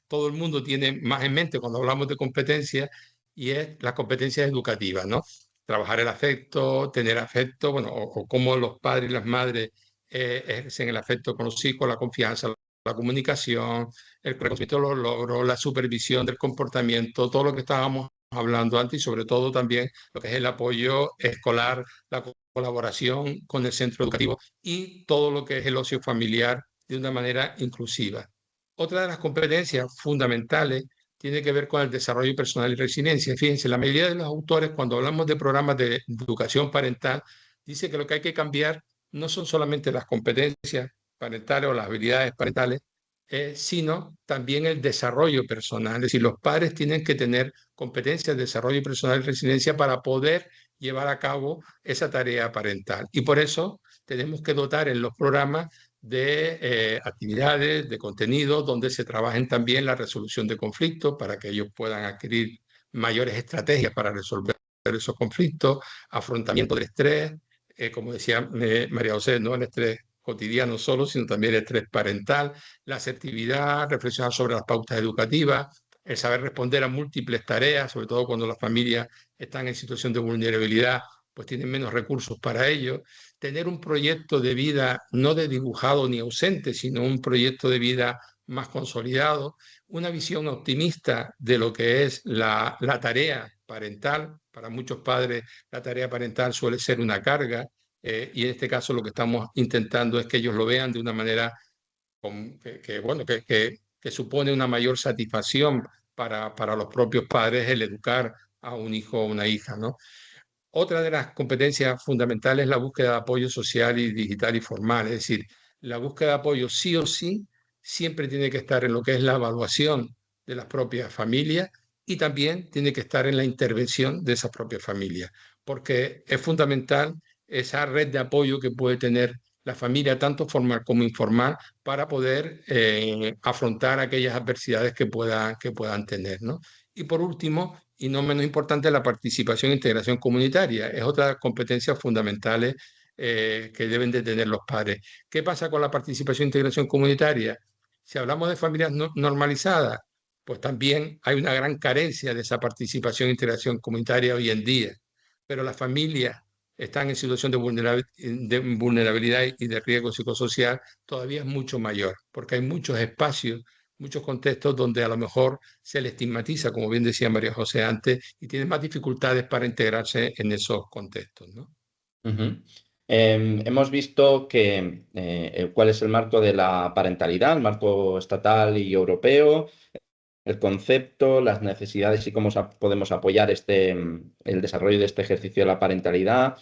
[SPEAKER 3] todo el mundo tiene más en mente cuando hablamos de competencias, y es las competencias educativas, ¿no? Trabajar el afecto, bueno, o cómo los padres y las madres ejercen el afecto con los hijos, la confianza, la comunicación, el reconocimiento de los logros, la supervisión del comportamiento, todo lo que estábamos hablando antes y sobre todo también lo que es el apoyo escolar, la colaboración con el centro educativo y todo lo que es el ocio familiar de una manera inclusiva. Otra de las competencias fundamentales tiene que ver con el desarrollo personal y resiliencia. Fíjense, la mayoría de los autores, cuando hablamos de programas de educación parental, dice que lo que hay que cambiar no son solamente las competencias parentales o las habilidades parentales, sino también el desarrollo personal. Es decir, los padres tienen que tener competencias de desarrollo personal y resiliencia para poder llevar a cabo esa tarea parental. Y por eso tenemos que dotar en los programas de actividades, de contenidos, donde se trabajen también la resolución de conflictos para que ellos puedan adquirir mayores estrategias para resolver esos conflictos, afrontamiento del estrés, como decía María José, no el estrés cotidiano solo, sino también el estrés parental, la asertividad, reflexionar sobre las pautas educativas, el saber responder a múltiples tareas, sobre todo cuando las familias están en situación de vulnerabilidad, pues tienen menos recursos para ello. Tener un proyecto de vida no de dibujado ni ausente, sino un proyecto de vida más consolidado, una visión optimista de lo que es la tarea parental. Para muchos padres la tarea parental suele ser una carga, y en este caso lo que estamos intentando es que ellos lo vean de una manera bueno, que supone una mayor satisfacción para los propios padres el educar a un hijo o una hija, ¿no? Otra de las competencias fundamentales es la búsqueda de apoyo social y digital y formal, es decir, la búsqueda de apoyo sí o sí siempre tiene que estar en lo que es la evaluación de las propias familias y también tiene que estar en la intervención de esas propias familias, porque es fundamental esa red de apoyo que puede tener la familia, tanto formal como informal, para poder afrontar aquellas adversidades que puedan tener, ¿no? Y por último, y no menos importante, la participación e integración comunitaria. Es otra de las competencias fundamentales que deben de tener los padres. ¿Qué pasa con la participación e integración comunitaria? Si hablamos de familias normalizadas, pues también hay una gran carencia de esa participación e integración comunitaria hoy en día. Pero las familias están en situación de vulnerabilidad y de riesgo psicosocial todavía es mucho mayor, porque hay muchos espacios, muchos contextos donde a lo mejor se le estigmatiza, como bien decía María José antes, y tiene más dificultades para integrarse en esos contextos, ¿no?
[SPEAKER 1] Ujú. Hemos visto que cuál es el marco de la parentalidad, el marco estatal y europeo, el concepto, las necesidades y cómo podemos apoyar el desarrollo de este ejercicio de la parentalidad,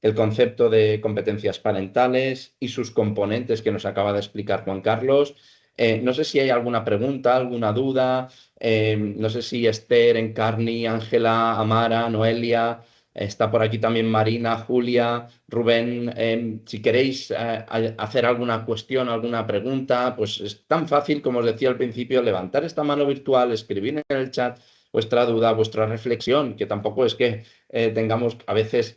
[SPEAKER 1] el concepto de competencias parentales y sus componentes que nos acaba de explicar Juan Carlos. No sé si hay alguna pregunta, alguna duda. No sé si Esther, Encarni, Ángela, Amara, Noelia, Está por aquí también Marina, Julia, Rubén. Si queréis hacer alguna cuestión, alguna pregunta, pues es tan fácil como os decía al principio, levantar esta mano virtual, escribir en el chat vuestra duda, vuestra reflexión, que tampoco es que tengamos a veces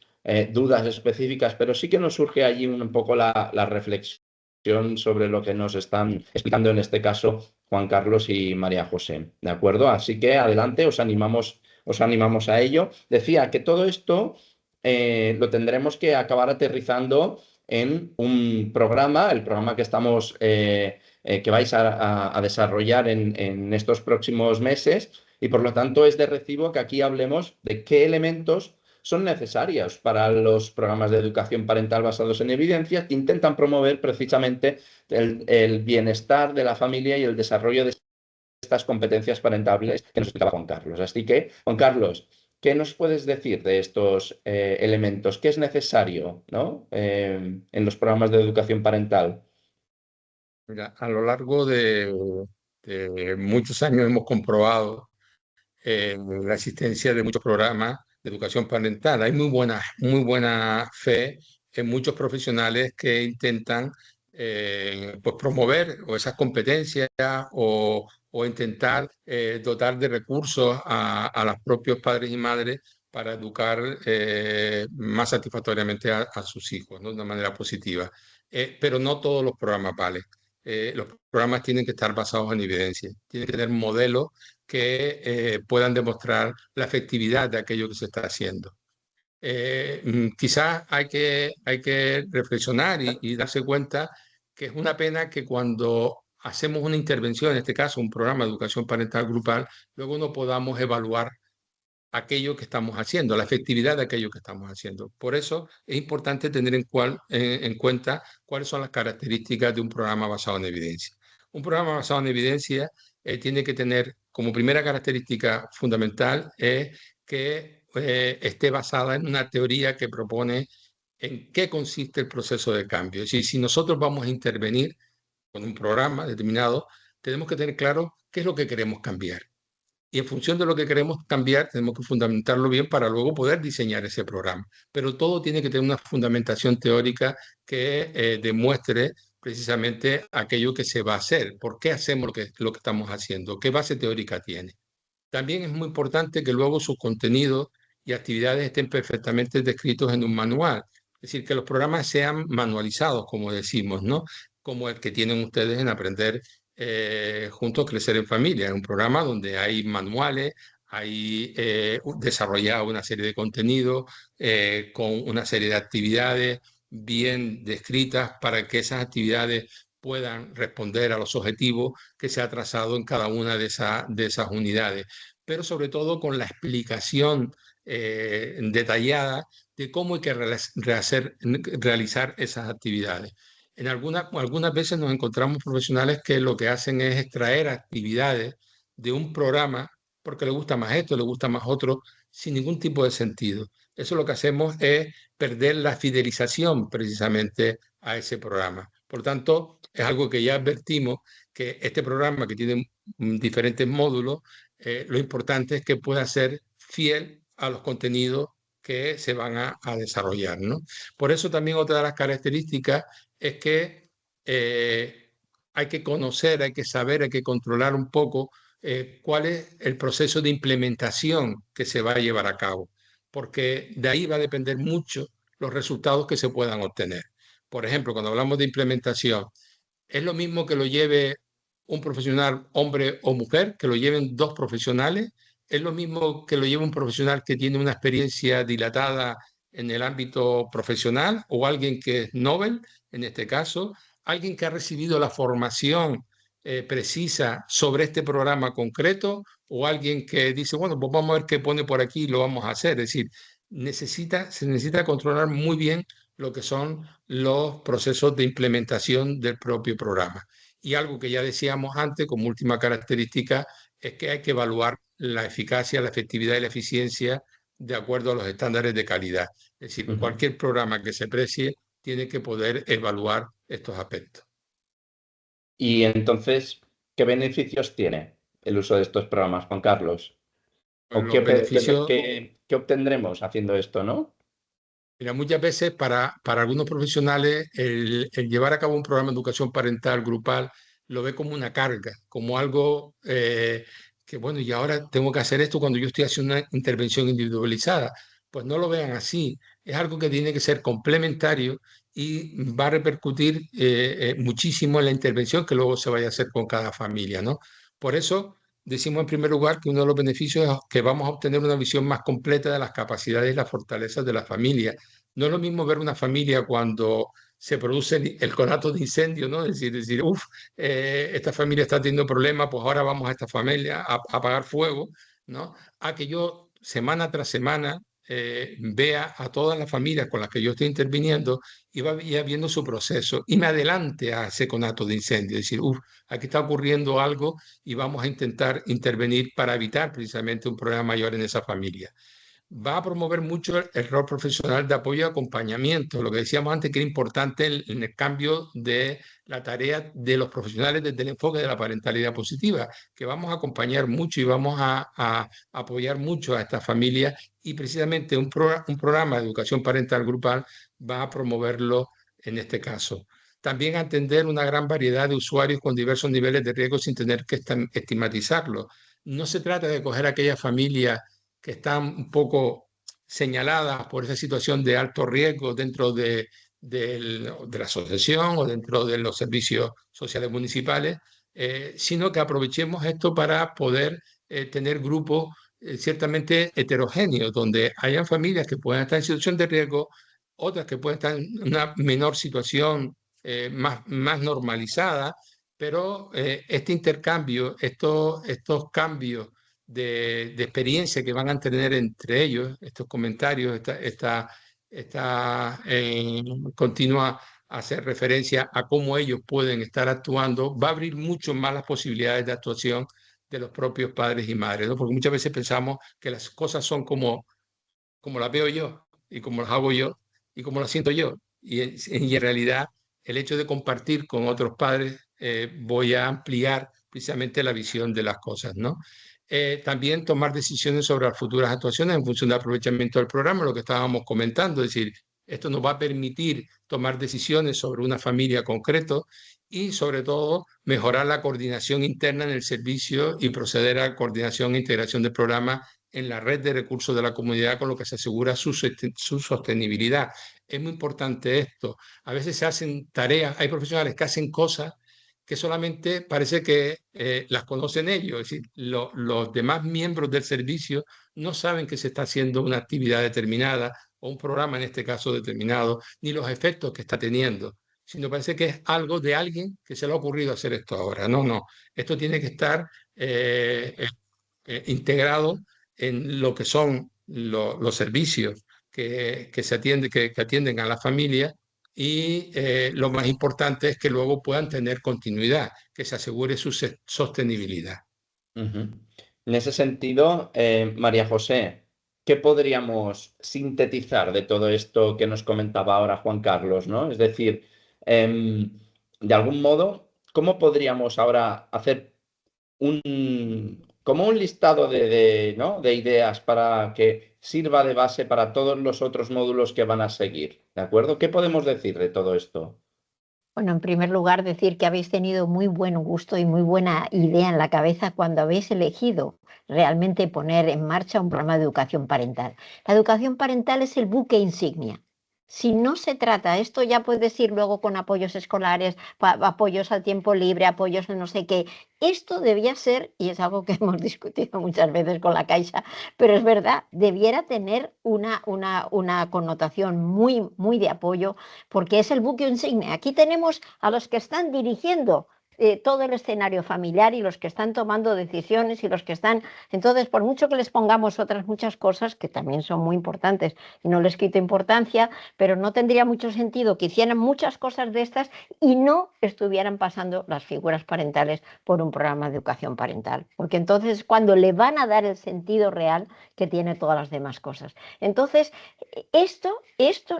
[SPEAKER 1] dudas específicas, pero sí que nos surge allí un poco la reflexión sobre lo que nos están explicando en este caso Juan Carlos y María José. ¿De acuerdo? Así que adelante, os animamos a ello. Decía que todo esto lo tendremos que acabar aterrizando en un programa, el programa que estamos, que vais a desarrollar en estos próximos meses, y por lo tanto es de recibo que aquí hablemos de qué elementos son necesarios para los programas de educación parental basados en evidencias que intentan promover precisamente el bienestar de la familia y el desarrollo de estas competencias parentales que nos explicaba Juan Carlos. Así que, Juan Carlos, ¿qué nos puedes decir de estos elementos? ¿Qué es necesario, ¿no? En los programas de educación parental?
[SPEAKER 3] Mira, a lo largo de muchos años hemos comprobado la existencia de muchos programas de educación parental. Hay muy buena fe en muchos profesionales que intentan pues promover o esas competencias o intentar dotar de recursos a los propios padres y madres para educar más satisfactoriamente a sus hijos, ¿no? De una manera positiva. Pero no todos los programas valen. Los programas tienen que estar basados en evidencia, tienen que tener modelos que puedan demostrar la efectividad de aquello que se está haciendo. Quizás hay que reflexionar y darse cuenta que es una pena que cuando hacemos una intervención, en este caso un programa de educación parental grupal, luego no podamos evaluar aquello que estamos haciendo, la efectividad de aquello que estamos haciendo. Por eso es importante tener en cuenta cuáles son las características de un programa basado en evidencia. Un programa basado en evidencia tiene que tener como primera característica fundamental que esté basada en una teoría que propone en qué consiste el proceso de cambio. Es decir, si nosotros vamos a intervenir con un programa determinado, tenemos que tener claro qué es lo que queremos cambiar. Y en función de lo que queremos cambiar, tenemos que fundamentarlo bien para luego poder diseñar ese programa. Pero todo tiene que tener una fundamentación teórica que demuestre precisamente aquello que se va a hacer. ¿Por qué hacemos lo que estamos haciendo? ¿Qué base teórica tiene? También es muy importante que luego sus contenidos y actividades estén perfectamente descritos en un manual. Es decir, que los programas sean manualizados, como decimos, ¿no? Como el que tienen ustedes en Aprender Juntos Crecer en Familia. Es un programa donde hay manuales, hay desarrollado una serie de contenidos con una serie de actividades bien descritas para que esas actividades puedan responder a los objetivos que se ha trazado en cada una de esas unidades, pero sobre todo con la explicación detallada de cómo hay que realizar esas actividades. Algunas veces nos encontramos profesionales que lo que hacen es extraer actividades de un programa porque le gusta más esto, le gusta más otro, sin ningún tipo de sentido. Eso lo que hacemos es perder la fidelización precisamente a ese programa. Por tanto, es algo que ya advertimos, que este programa que tiene diferentes módulos, lo importante es que pueda ser fiel a los contenidos que se van a desarrollar, ¿no? Por eso también otra de las características es que hay que conocer, hay que saber, hay que controlar un poco cuál es el proceso de implementación que se va a llevar a cabo, porque de ahí va a depender mucho los resultados que se puedan obtener. Por ejemplo, cuando hablamos de implementación, es lo mismo que lo lleve un profesional, hombre o mujer, que lo lleven dos profesionales, es lo mismo que lo lleve un profesional que tiene una experiencia dilatada en el ámbito profesional o alguien que es Nobel, en este caso, alguien que ha recibido la formación precisa sobre este programa concreto o alguien que dice, bueno, pues vamos a ver qué pone por aquí y lo vamos a hacer. Es decir, se necesita controlar muy bien lo que son los procesos de implementación del propio programa. Y algo que ya decíamos antes, como última característica, es que hay que evaluar la eficacia, la efectividad y la eficiencia de acuerdo a los estándares de calidad. Es decir, cualquier programa que se precie tiene que poder evaluar estos aspectos.
[SPEAKER 1] Y entonces, ¿qué beneficios tiene el uso de estos programas, Juan Carlos?
[SPEAKER 3] Pues
[SPEAKER 1] ¿O
[SPEAKER 3] los beneficios,
[SPEAKER 1] ¿qué obtendremos haciendo esto, no?
[SPEAKER 3] Mira, muchas veces para algunos profesionales el llevar a cabo un programa de educación parental grupal lo ve como una carga, como algo que, bueno, y ahora tengo que hacer esto cuando yo estoy haciendo una intervención individualizada. Pues no lo vean así. Es algo que tiene que ser complementario y va a repercutir muchísimo en la intervención que luego se vaya a hacer con cada familia, ¿no? Por eso decimos en primer lugar que uno de los beneficios es que vamos a obtener una visión más completa de las capacidades y las fortalezas de la familia. No es lo mismo ver una familia cuando se produce el conato de incendio, ¿no? Es decir, uff, esta familia está teniendo problemas, pues ahora vamos a esta familia a apagar fuego, ¿no? A que yo semana tras semana vea a todas las familias con las que yo estoy interviniendo y vaya viendo su proceso y me adelante a ese conato de incendio. Es decir, uff, aquí está ocurriendo algo y vamos a intentar intervenir para evitar precisamente un problema mayor en esa familia. Va a promover mucho el rol profesional de apoyo y acompañamiento, lo que decíamos antes que era importante en el cambio de la tarea de los profesionales desde el enfoque de la parentalidad positiva, que vamos a acompañar mucho y vamos a apoyar mucho a estas familias y precisamente un programa de educación parental grupal va a promoverlo en este caso. También atender una gran variedad de usuarios con diversos niveles de riesgo sin tener que estigmatizarlo. No se trata de coger aquellas familias que están un poco señaladas por esa situación de alto riesgo dentro de la asociación o dentro de los servicios sociales municipales, sino que aprovechemos esto para poder tener grupos ciertamente heterogéneos, donde hayan familias que puedan estar en situación de riesgo, otras que pueden estar en una menor situación más normalizada, pero este intercambio, estos cambios de experiencia que van a tener entre ellos, estos comentarios, esta continua hacer referencia a cómo ellos pueden estar actuando, va a abrir mucho más las posibilidades de actuación de los propios padres y madres, ¿no? Porque muchas veces pensamos que las cosas son como las veo yo y como las hago yo y como las siento yo. Y en realidad el hecho de compartir con otros padres voy a ampliar precisamente la visión de las cosas, ¿no? También tomar decisiones sobre las futuras actuaciones en función del aprovechamiento del programa, lo que estábamos comentando, es decir, esto nos va a permitir tomar decisiones sobre una familia concreto y sobre todo mejorar la coordinación interna en el servicio y proceder a coordinación e integración del programa en la red de recursos de la comunidad, con lo que se asegura su sostenibilidad. Es muy importante esto. A veces se hacen tareas, hay profesionales que hacen cosas que solamente parece que las conocen ellos, es decir, los demás miembros del servicio no saben que se está haciendo una actividad determinada o un programa en este caso determinado, ni los efectos que está teniendo, sino parece que es algo de alguien que se le ha ocurrido hacer esto ahora. No, no, esto tiene que estar integrado en lo que son los servicios que atienden a la familia y lo más importante es que luego puedan tener continuidad, que se asegure su sostenibilidad.
[SPEAKER 1] Ujú. En ese sentido, María José, ¿qué podríamos sintetizar de todo esto que nos comentaba ahora Juan Carlos, ¿no? Es decir, de algún modo, ¿cómo podríamos ahora hacer como un listado ¿no? de ideas para que sirva de base para todos los otros módulos que van a seguir? ¿De acuerdo? ¿Qué podemos decir de todo esto?
[SPEAKER 2] Bueno, en primer lugar, decir que habéis tenido muy buen gusto y muy buena idea en la cabeza cuando habéis elegido realmente poner en marcha un programa de educación parental. La educación parental es el buque insignia. Si no se trata, esto ya puedes ir luego con apoyos escolares, apoyos al tiempo libre, apoyos en no sé qué. Esto debía ser, y es algo que hemos discutido muchas veces con la Caixa, pero es verdad, debiera tener una connotación muy, muy de apoyo porque es el buque insignia. Aquí tenemos a los que están dirigiendo todo el escenario familiar y los que están tomando decisiones y los que están... Entonces, por mucho que les pongamos otras muchas cosas, que también son muy importantes y no les quito importancia, pero no tendría mucho sentido que hicieran muchas cosas de estas y no estuvieran pasando las figuras parentales por un programa de educación parental, porque entonces cuando le van a dar el sentido real que tiene todas las demás cosas. Entonces, esto,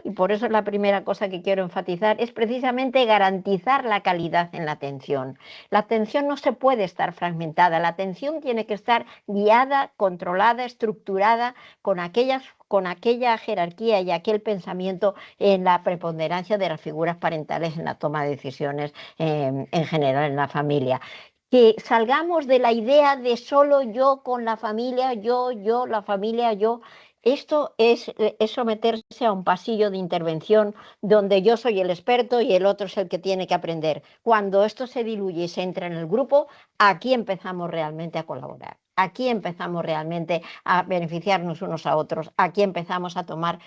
[SPEAKER 2] y por eso es la primera cosa que quiero enfatizar, es precisamente garantizar la calidad en la atención. atención. La atención no se puede estar fragmentada, la atención tiene que estar guiada, controlada, estructurada con aquella jerarquía y aquel pensamiento en la preponderancia de las figuras parentales en la toma de decisiones en general en la familia. Que salgamos de la idea de solo yo con la familia, yo, la familia, yo. Esto es someterse a un pasillo de intervención donde yo soy el experto y el otro es el que tiene que aprender. Cuando esto se diluye y se entra en el grupo, aquí empezamos realmente a colaborar. Aquí empezamos realmente a beneficiarnos unos a otros. Aquí empezamos a tomar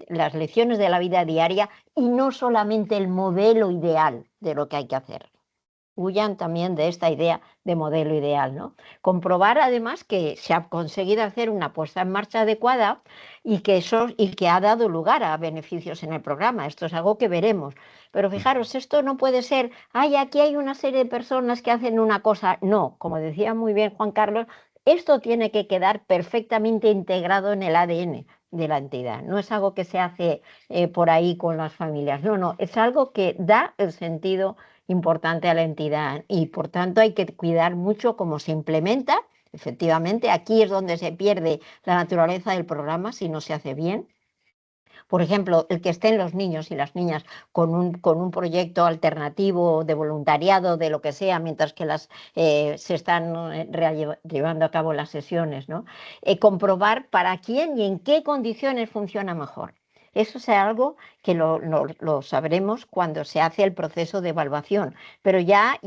[SPEAKER 2] las lecciones de la vida diaria y no solamente el modelo ideal de lo que hay que hacer. Huyan también de esta idea de modelo ideal, ¿no? Comprobar además que se ha conseguido hacer una puesta en marcha adecuada y que ha dado lugar a beneficios en el programa. Esto es algo que veremos. Pero fijaros, esto no puede ser, aquí hay una serie de personas que hacen una cosa. No, como decía muy bien Juan Carlos, esto tiene que quedar perfectamente integrado en el ADN de la entidad. No es algo que se hace por ahí con las familias. No, es algo que da el sentido importante a la entidad y por tanto hay que cuidar mucho cómo se implementa. Efectivamente, aquí es donde se pierde la naturaleza del programa si no se hace bien. Por ejemplo, el que estén los niños y las niñas con un proyecto alternativo de voluntariado, de lo que sea, mientras que se están llevando a cabo las sesiones, ¿no? Comprobar para quién y en qué condiciones funciona mejor. Eso es algo que lo sabremos cuando se hace el proceso de evaluación, pero ya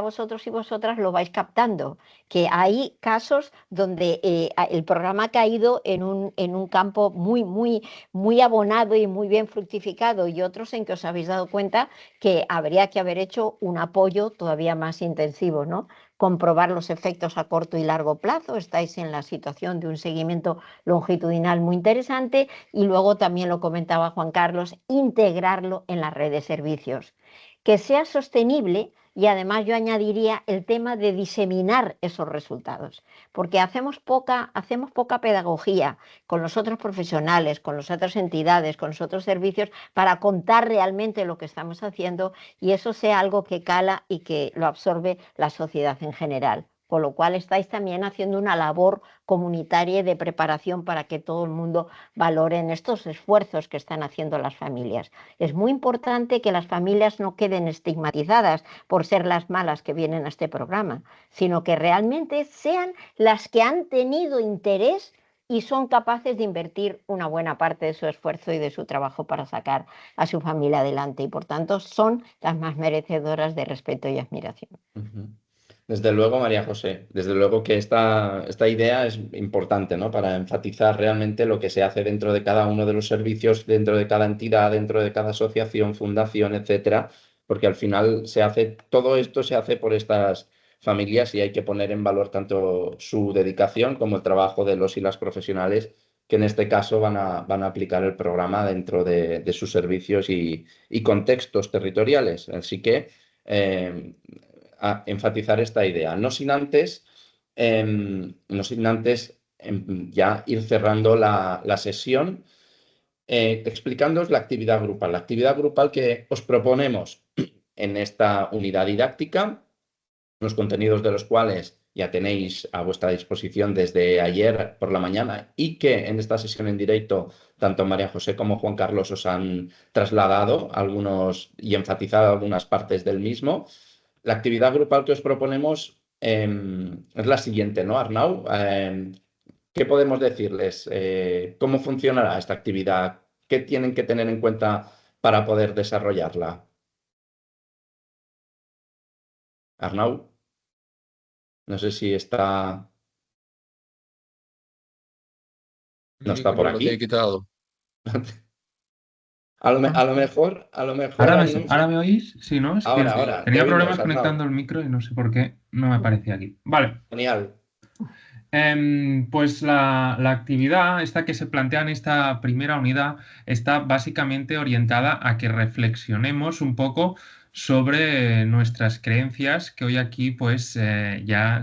[SPEAKER 2] vosotros y vosotras lo vais captando, que hay casos donde el programa ha caído en un campo muy abonado y muy bien fructificado y otros en que os habéis dado cuenta que habría que haber hecho un apoyo todavía más intensivo, ¿no? Comprobar los efectos a corto y largo plazo, estáis en la situación de un seguimiento longitudinal muy interesante y luego también lo comentaba Juan Carlos, integrarlo en la red de servicios. Que sea sostenible y además yo añadiría el tema de diseminar esos resultados, porque hacemos poca pedagogía con los otros profesionales, con las otras entidades, con los otros servicios para contar realmente lo que estamos haciendo y eso sea algo que cala y que lo absorbe la sociedad en general. Con lo cual estáis también haciendo una labor comunitaria y de preparación para que todo el mundo valore estos esfuerzos que están haciendo las familias. Es muy importante que las familias no queden estigmatizadas por ser las malas que vienen a este programa, sino que realmente sean las que han tenido interés y son capaces de invertir una buena parte de su esfuerzo y de su trabajo para sacar a su familia adelante y por tanto son las más merecedoras de respeto y admiración.
[SPEAKER 1] Desde luego, María José, desde luego que esta idea es importante, ¿no? Para enfatizar realmente lo que se hace dentro de cada uno de los servicios, dentro de cada entidad, dentro de cada asociación, fundación, etcétera, porque al final todo esto se hace por estas familias y hay que poner en valor tanto su dedicación como el trabajo de los y las profesionales que en este caso van a aplicar el programa dentro de sus servicios y contextos territoriales. Así que a enfatizar esta idea. No sin antes ya ir cerrando la sesión explicándoos la actividad grupal. La actividad grupal que os proponemos en esta unidad didáctica, los contenidos de los cuales ya tenéis a vuestra disposición desde ayer por la mañana y que en esta sesión en directo tanto María José como Juan Carlos os han trasladado algunos y enfatizado algunas partes del mismo. La actividad grupal que os proponemos es la siguiente, ¿no, Arnau? ¿Qué podemos decirles? ¿Cómo funcionará esta actividad? ¿Qué tienen que tener en cuenta para poder desarrollarla? Arnau, no sé si está... ¿No está por
[SPEAKER 3] Lo tiene
[SPEAKER 1] aquí?
[SPEAKER 3] quitado.
[SPEAKER 1] A lo mejor,
[SPEAKER 4] ¿Ahora me oís? Sí, ¿no? Es que
[SPEAKER 1] ahora, te
[SPEAKER 4] tenía
[SPEAKER 1] oímos,
[SPEAKER 4] problemas
[SPEAKER 1] Arnau.
[SPEAKER 4] conectando el micro y no sé por qué no me aparecía aquí. Vale.
[SPEAKER 1] Genial.
[SPEAKER 4] Pues la actividad esta que se plantea en esta primera unidad está básicamente orientada a que reflexionemos un poco sobre nuestras creencias, que hoy aquí pues ya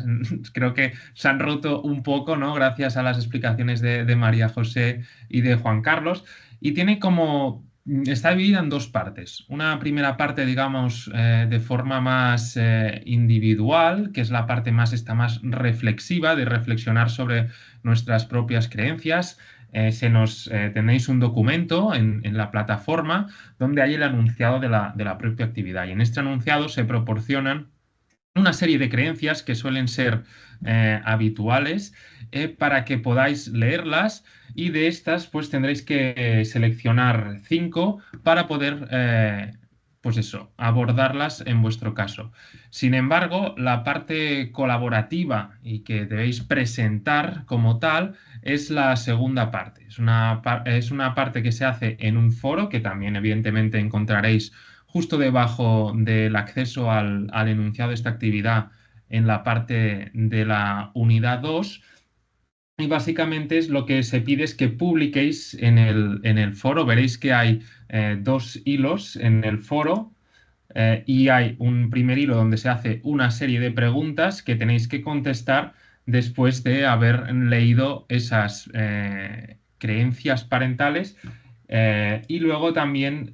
[SPEAKER 4] creo que se han roto un poco, ¿no? Gracias a las explicaciones de María José y de Juan Carlos, y tiene como está dividida en dos partes. Una primera parte, digamos, de forma más individual, que es la parte más, más reflexiva, de reflexionar sobre nuestras propias creencias. Tenéis un documento en la plataforma donde hay el enunciado de la propia actividad. Y en este enunciado se proporcionan una serie de creencias que suelen ser habituales para que podáis leerlas, y de estas pues tendréis que seleccionar 5 para poder pues eso, abordarlas en vuestro caso. Sin embargo, la parte colaborativa y que debéis presentar como tal es la segunda parte. Es una parte que se hace en un foro que también evidentemente encontraréis justo debajo del acceso al enunciado de esta actividad en la parte de la unidad 2. Y básicamente es lo que se pide es que publiquéis en el foro. Veréis que hay 2 hilos en el foro. Y hay un primer hilo donde se hace una serie de preguntas que tenéis que contestar después de haber leído esas creencias parentales. Y luego también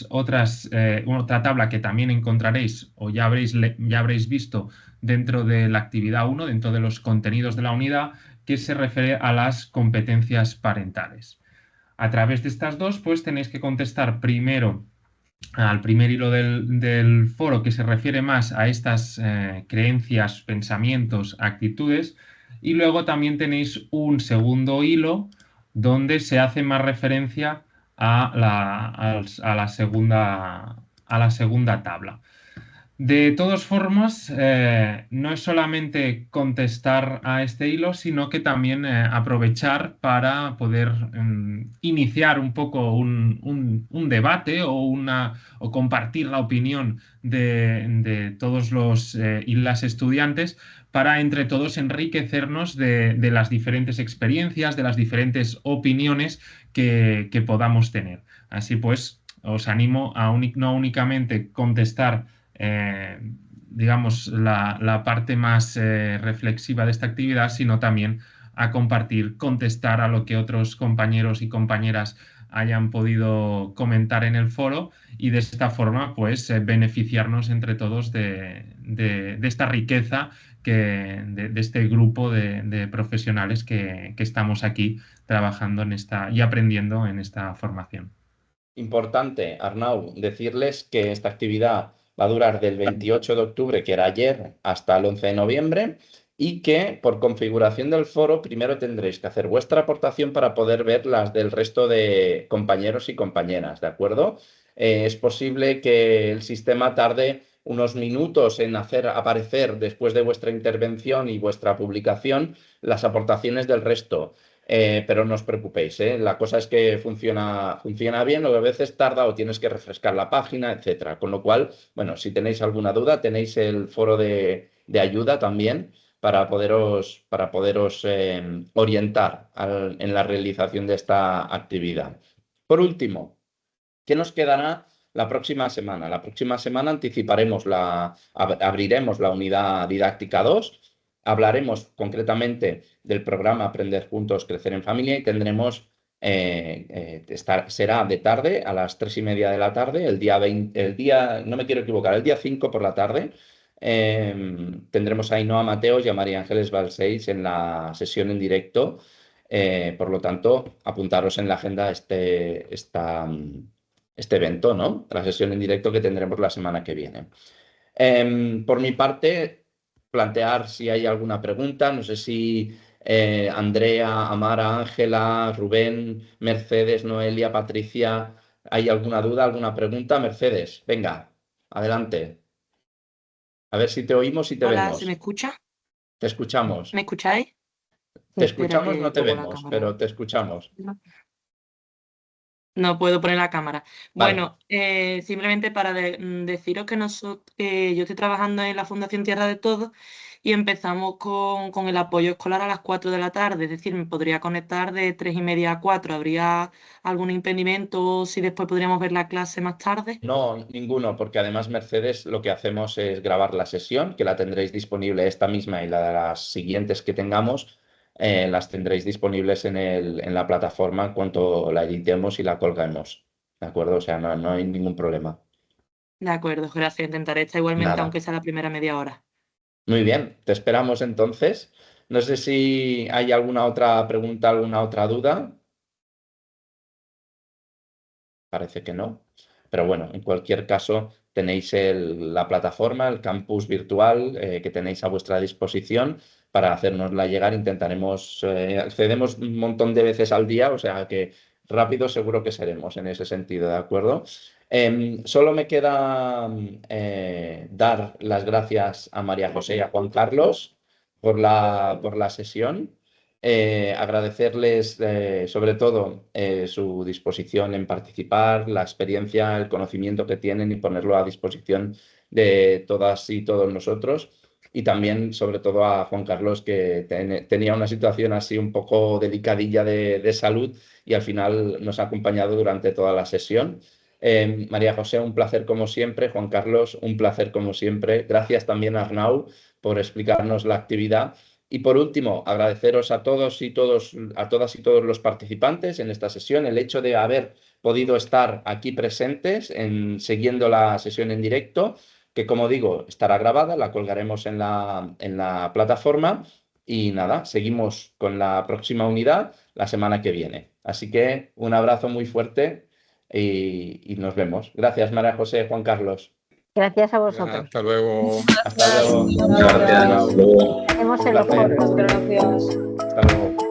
[SPEAKER 4] otra tabla que también encontraréis o ya habréis visto dentro de la actividad 1, dentro de los contenidos de la unidad, que se refiere a las competencias parentales. A través de estas dos, pues tenéis que contestar primero al primer hilo del foro, que se refiere más a estas creencias, pensamientos, actitudes, y luego también tenéis un segundo hilo donde se hace más referencia a la segunda tabla. De todas formas, no es solamente contestar a este hilo, sino que también aprovechar para poder iniciar un poco un debate o compartir la opinión de todos los y las estudiantes, para entre todos enriquecernos de las diferentes experiencias, de las diferentes opiniones que podamos tener. Así pues, os animo a no únicamente contestar digamos, la parte más reflexiva de esta actividad, sino también a compartir, contestar a lo que otros compañeros y compañeras hayan podido comentar en el foro, y de esta forma pues beneficiarnos entre todos de esta riqueza de este grupo de profesionales que estamos aquí trabajando y aprendiendo en esta formación.
[SPEAKER 1] Importante, Arnau, decirles que esta actividad va a durar del 28 de octubre, que era ayer, hasta el 11 de noviembre, y que por configuración del foro primero tendréis que hacer vuestra aportación para poder ver las del resto de compañeros y compañeras, ¿de acuerdo? Es posible que el sistema tarde unos minutos en hacer aparecer, después de vuestra intervención y vuestra publicación, las aportaciones del resto. Pero no os preocupéis, ¿eh? La cosa es que funciona bien, o a veces tarda o tienes que refrescar la página, etcétera. Con lo cual, bueno, si tenéis alguna duda, tenéis el foro de ayuda también para poderos orientar en la realización de esta actividad. Por último, ¿qué nos quedará la próxima semana? La próxima semana abriremos la unidad didáctica 2. Hablaremos concretamente del programa Aprender Juntos, Crecer en Familia, y tendremos, será de tarde, a las 3:30 de la tarde, el día, no me quiero equivocar, el día 5 por la tarde. Tendremos a Ainhoa Mateos y a María Ángeles Balseis en la sesión en directo. Por lo tanto, apuntaros en la agenda este evento, ¿no? La sesión en directo que tendremos la semana que viene. Por mi parte, plantear si hay alguna pregunta. No sé si Andrea, Amara, Ángela, Rubén, Mercedes, Noelia, Patricia, ¿hay alguna duda, alguna pregunta? Mercedes, venga, adelante. A ver si te oímos y te
[SPEAKER 5] Hola,
[SPEAKER 1] vemos.
[SPEAKER 5] ¿se me escucha?
[SPEAKER 1] Te escuchamos.
[SPEAKER 5] ¿Me escucháis?
[SPEAKER 1] Te
[SPEAKER 5] Espera
[SPEAKER 1] escuchamos,
[SPEAKER 5] que
[SPEAKER 1] no te
[SPEAKER 5] pongo la
[SPEAKER 1] vemos,
[SPEAKER 5] cámara.
[SPEAKER 1] pero te escuchamos.
[SPEAKER 5] No puedo poner la cámara.
[SPEAKER 1] Vale.
[SPEAKER 5] Bueno, simplemente para deciros que yo estoy trabajando en la Fundación Tierra de Todos y empezamos con el apoyo escolar a las 4 de la tarde. Es decir, me podría conectar de 3:30 a 4. ¿Habría algún impedimento si después podríamos ver la clase más tarde?
[SPEAKER 1] No, ninguno, porque además, Mercedes, lo que hacemos es grabar la sesión, que la tendréis disponible esta misma, y la de las siguientes que tengamos, las tendréis disponibles en la plataforma en cuanto la editemos y la colgamos. ¿de acuerdo? O sea, no hay ningún problema.
[SPEAKER 5] De acuerdo, gracias. Intentaré estar igualmente,
[SPEAKER 1] Nada.
[SPEAKER 5] aunque sea la primera media hora.
[SPEAKER 1] Muy bien, te esperamos entonces. No sé si hay alguna otra pregunta, alguna otra duda. Parece que no. Pero bueno, en cualquier caso, tenéis la plataforma, el campus virtual que tenéis a vuestra disposición para hacérnosla llegar. Intentaremos, accedemos un montón de veces al día, o sea que rápido seguro que seremos en ese sentido, ¿de acuerdo? Solo me queda dar las gracias a María José y a Juan Carlos por la sesión. Agradecerles sobre todo su disposición en participar, la experiencia, el conocimiento que tienen y ponerlo a disposición de todas y todos nosotros. Y también sobre todo a Juan Carlos, que tenía una situación así un poco delicadilla de salud y al final nos ha acompañado durante toda la sesión. María José, un placer como siempre. Juan Carlos, un placer como siempre. Gracias también a Arnau por explicarnos la actividad. Y por último, agradeceros a todas y todos los participantes en esta sesión el hecho de haber podido estar aquí presentes siguiendo la sesión en directo, que como digo, estará grabada, la colgaremos en la plataforma y nada, seguimos con la próxima unidad la semana que viene. Así que un abrazo muy fuerte y nos vemos. Gracias, María José, Juan Carlos.
[SPEAKER 2] Gracias a vosotros.
[SPEAKER 3] Hasta luego.
[SPEAKER 1] Hasta luego.
[SPEAKER 6] Gracias.
[SPEAKER 1] Chao.
[SPEAKER 2] Vemos en
[SPEAKER 1] Un
[SPEAKER 2] los
[SPEAKER 1] placer.
[SPEAKER 2] foros.
[SPEAKER 6] Gracias.
[SPEAKER 1] Hasta luego.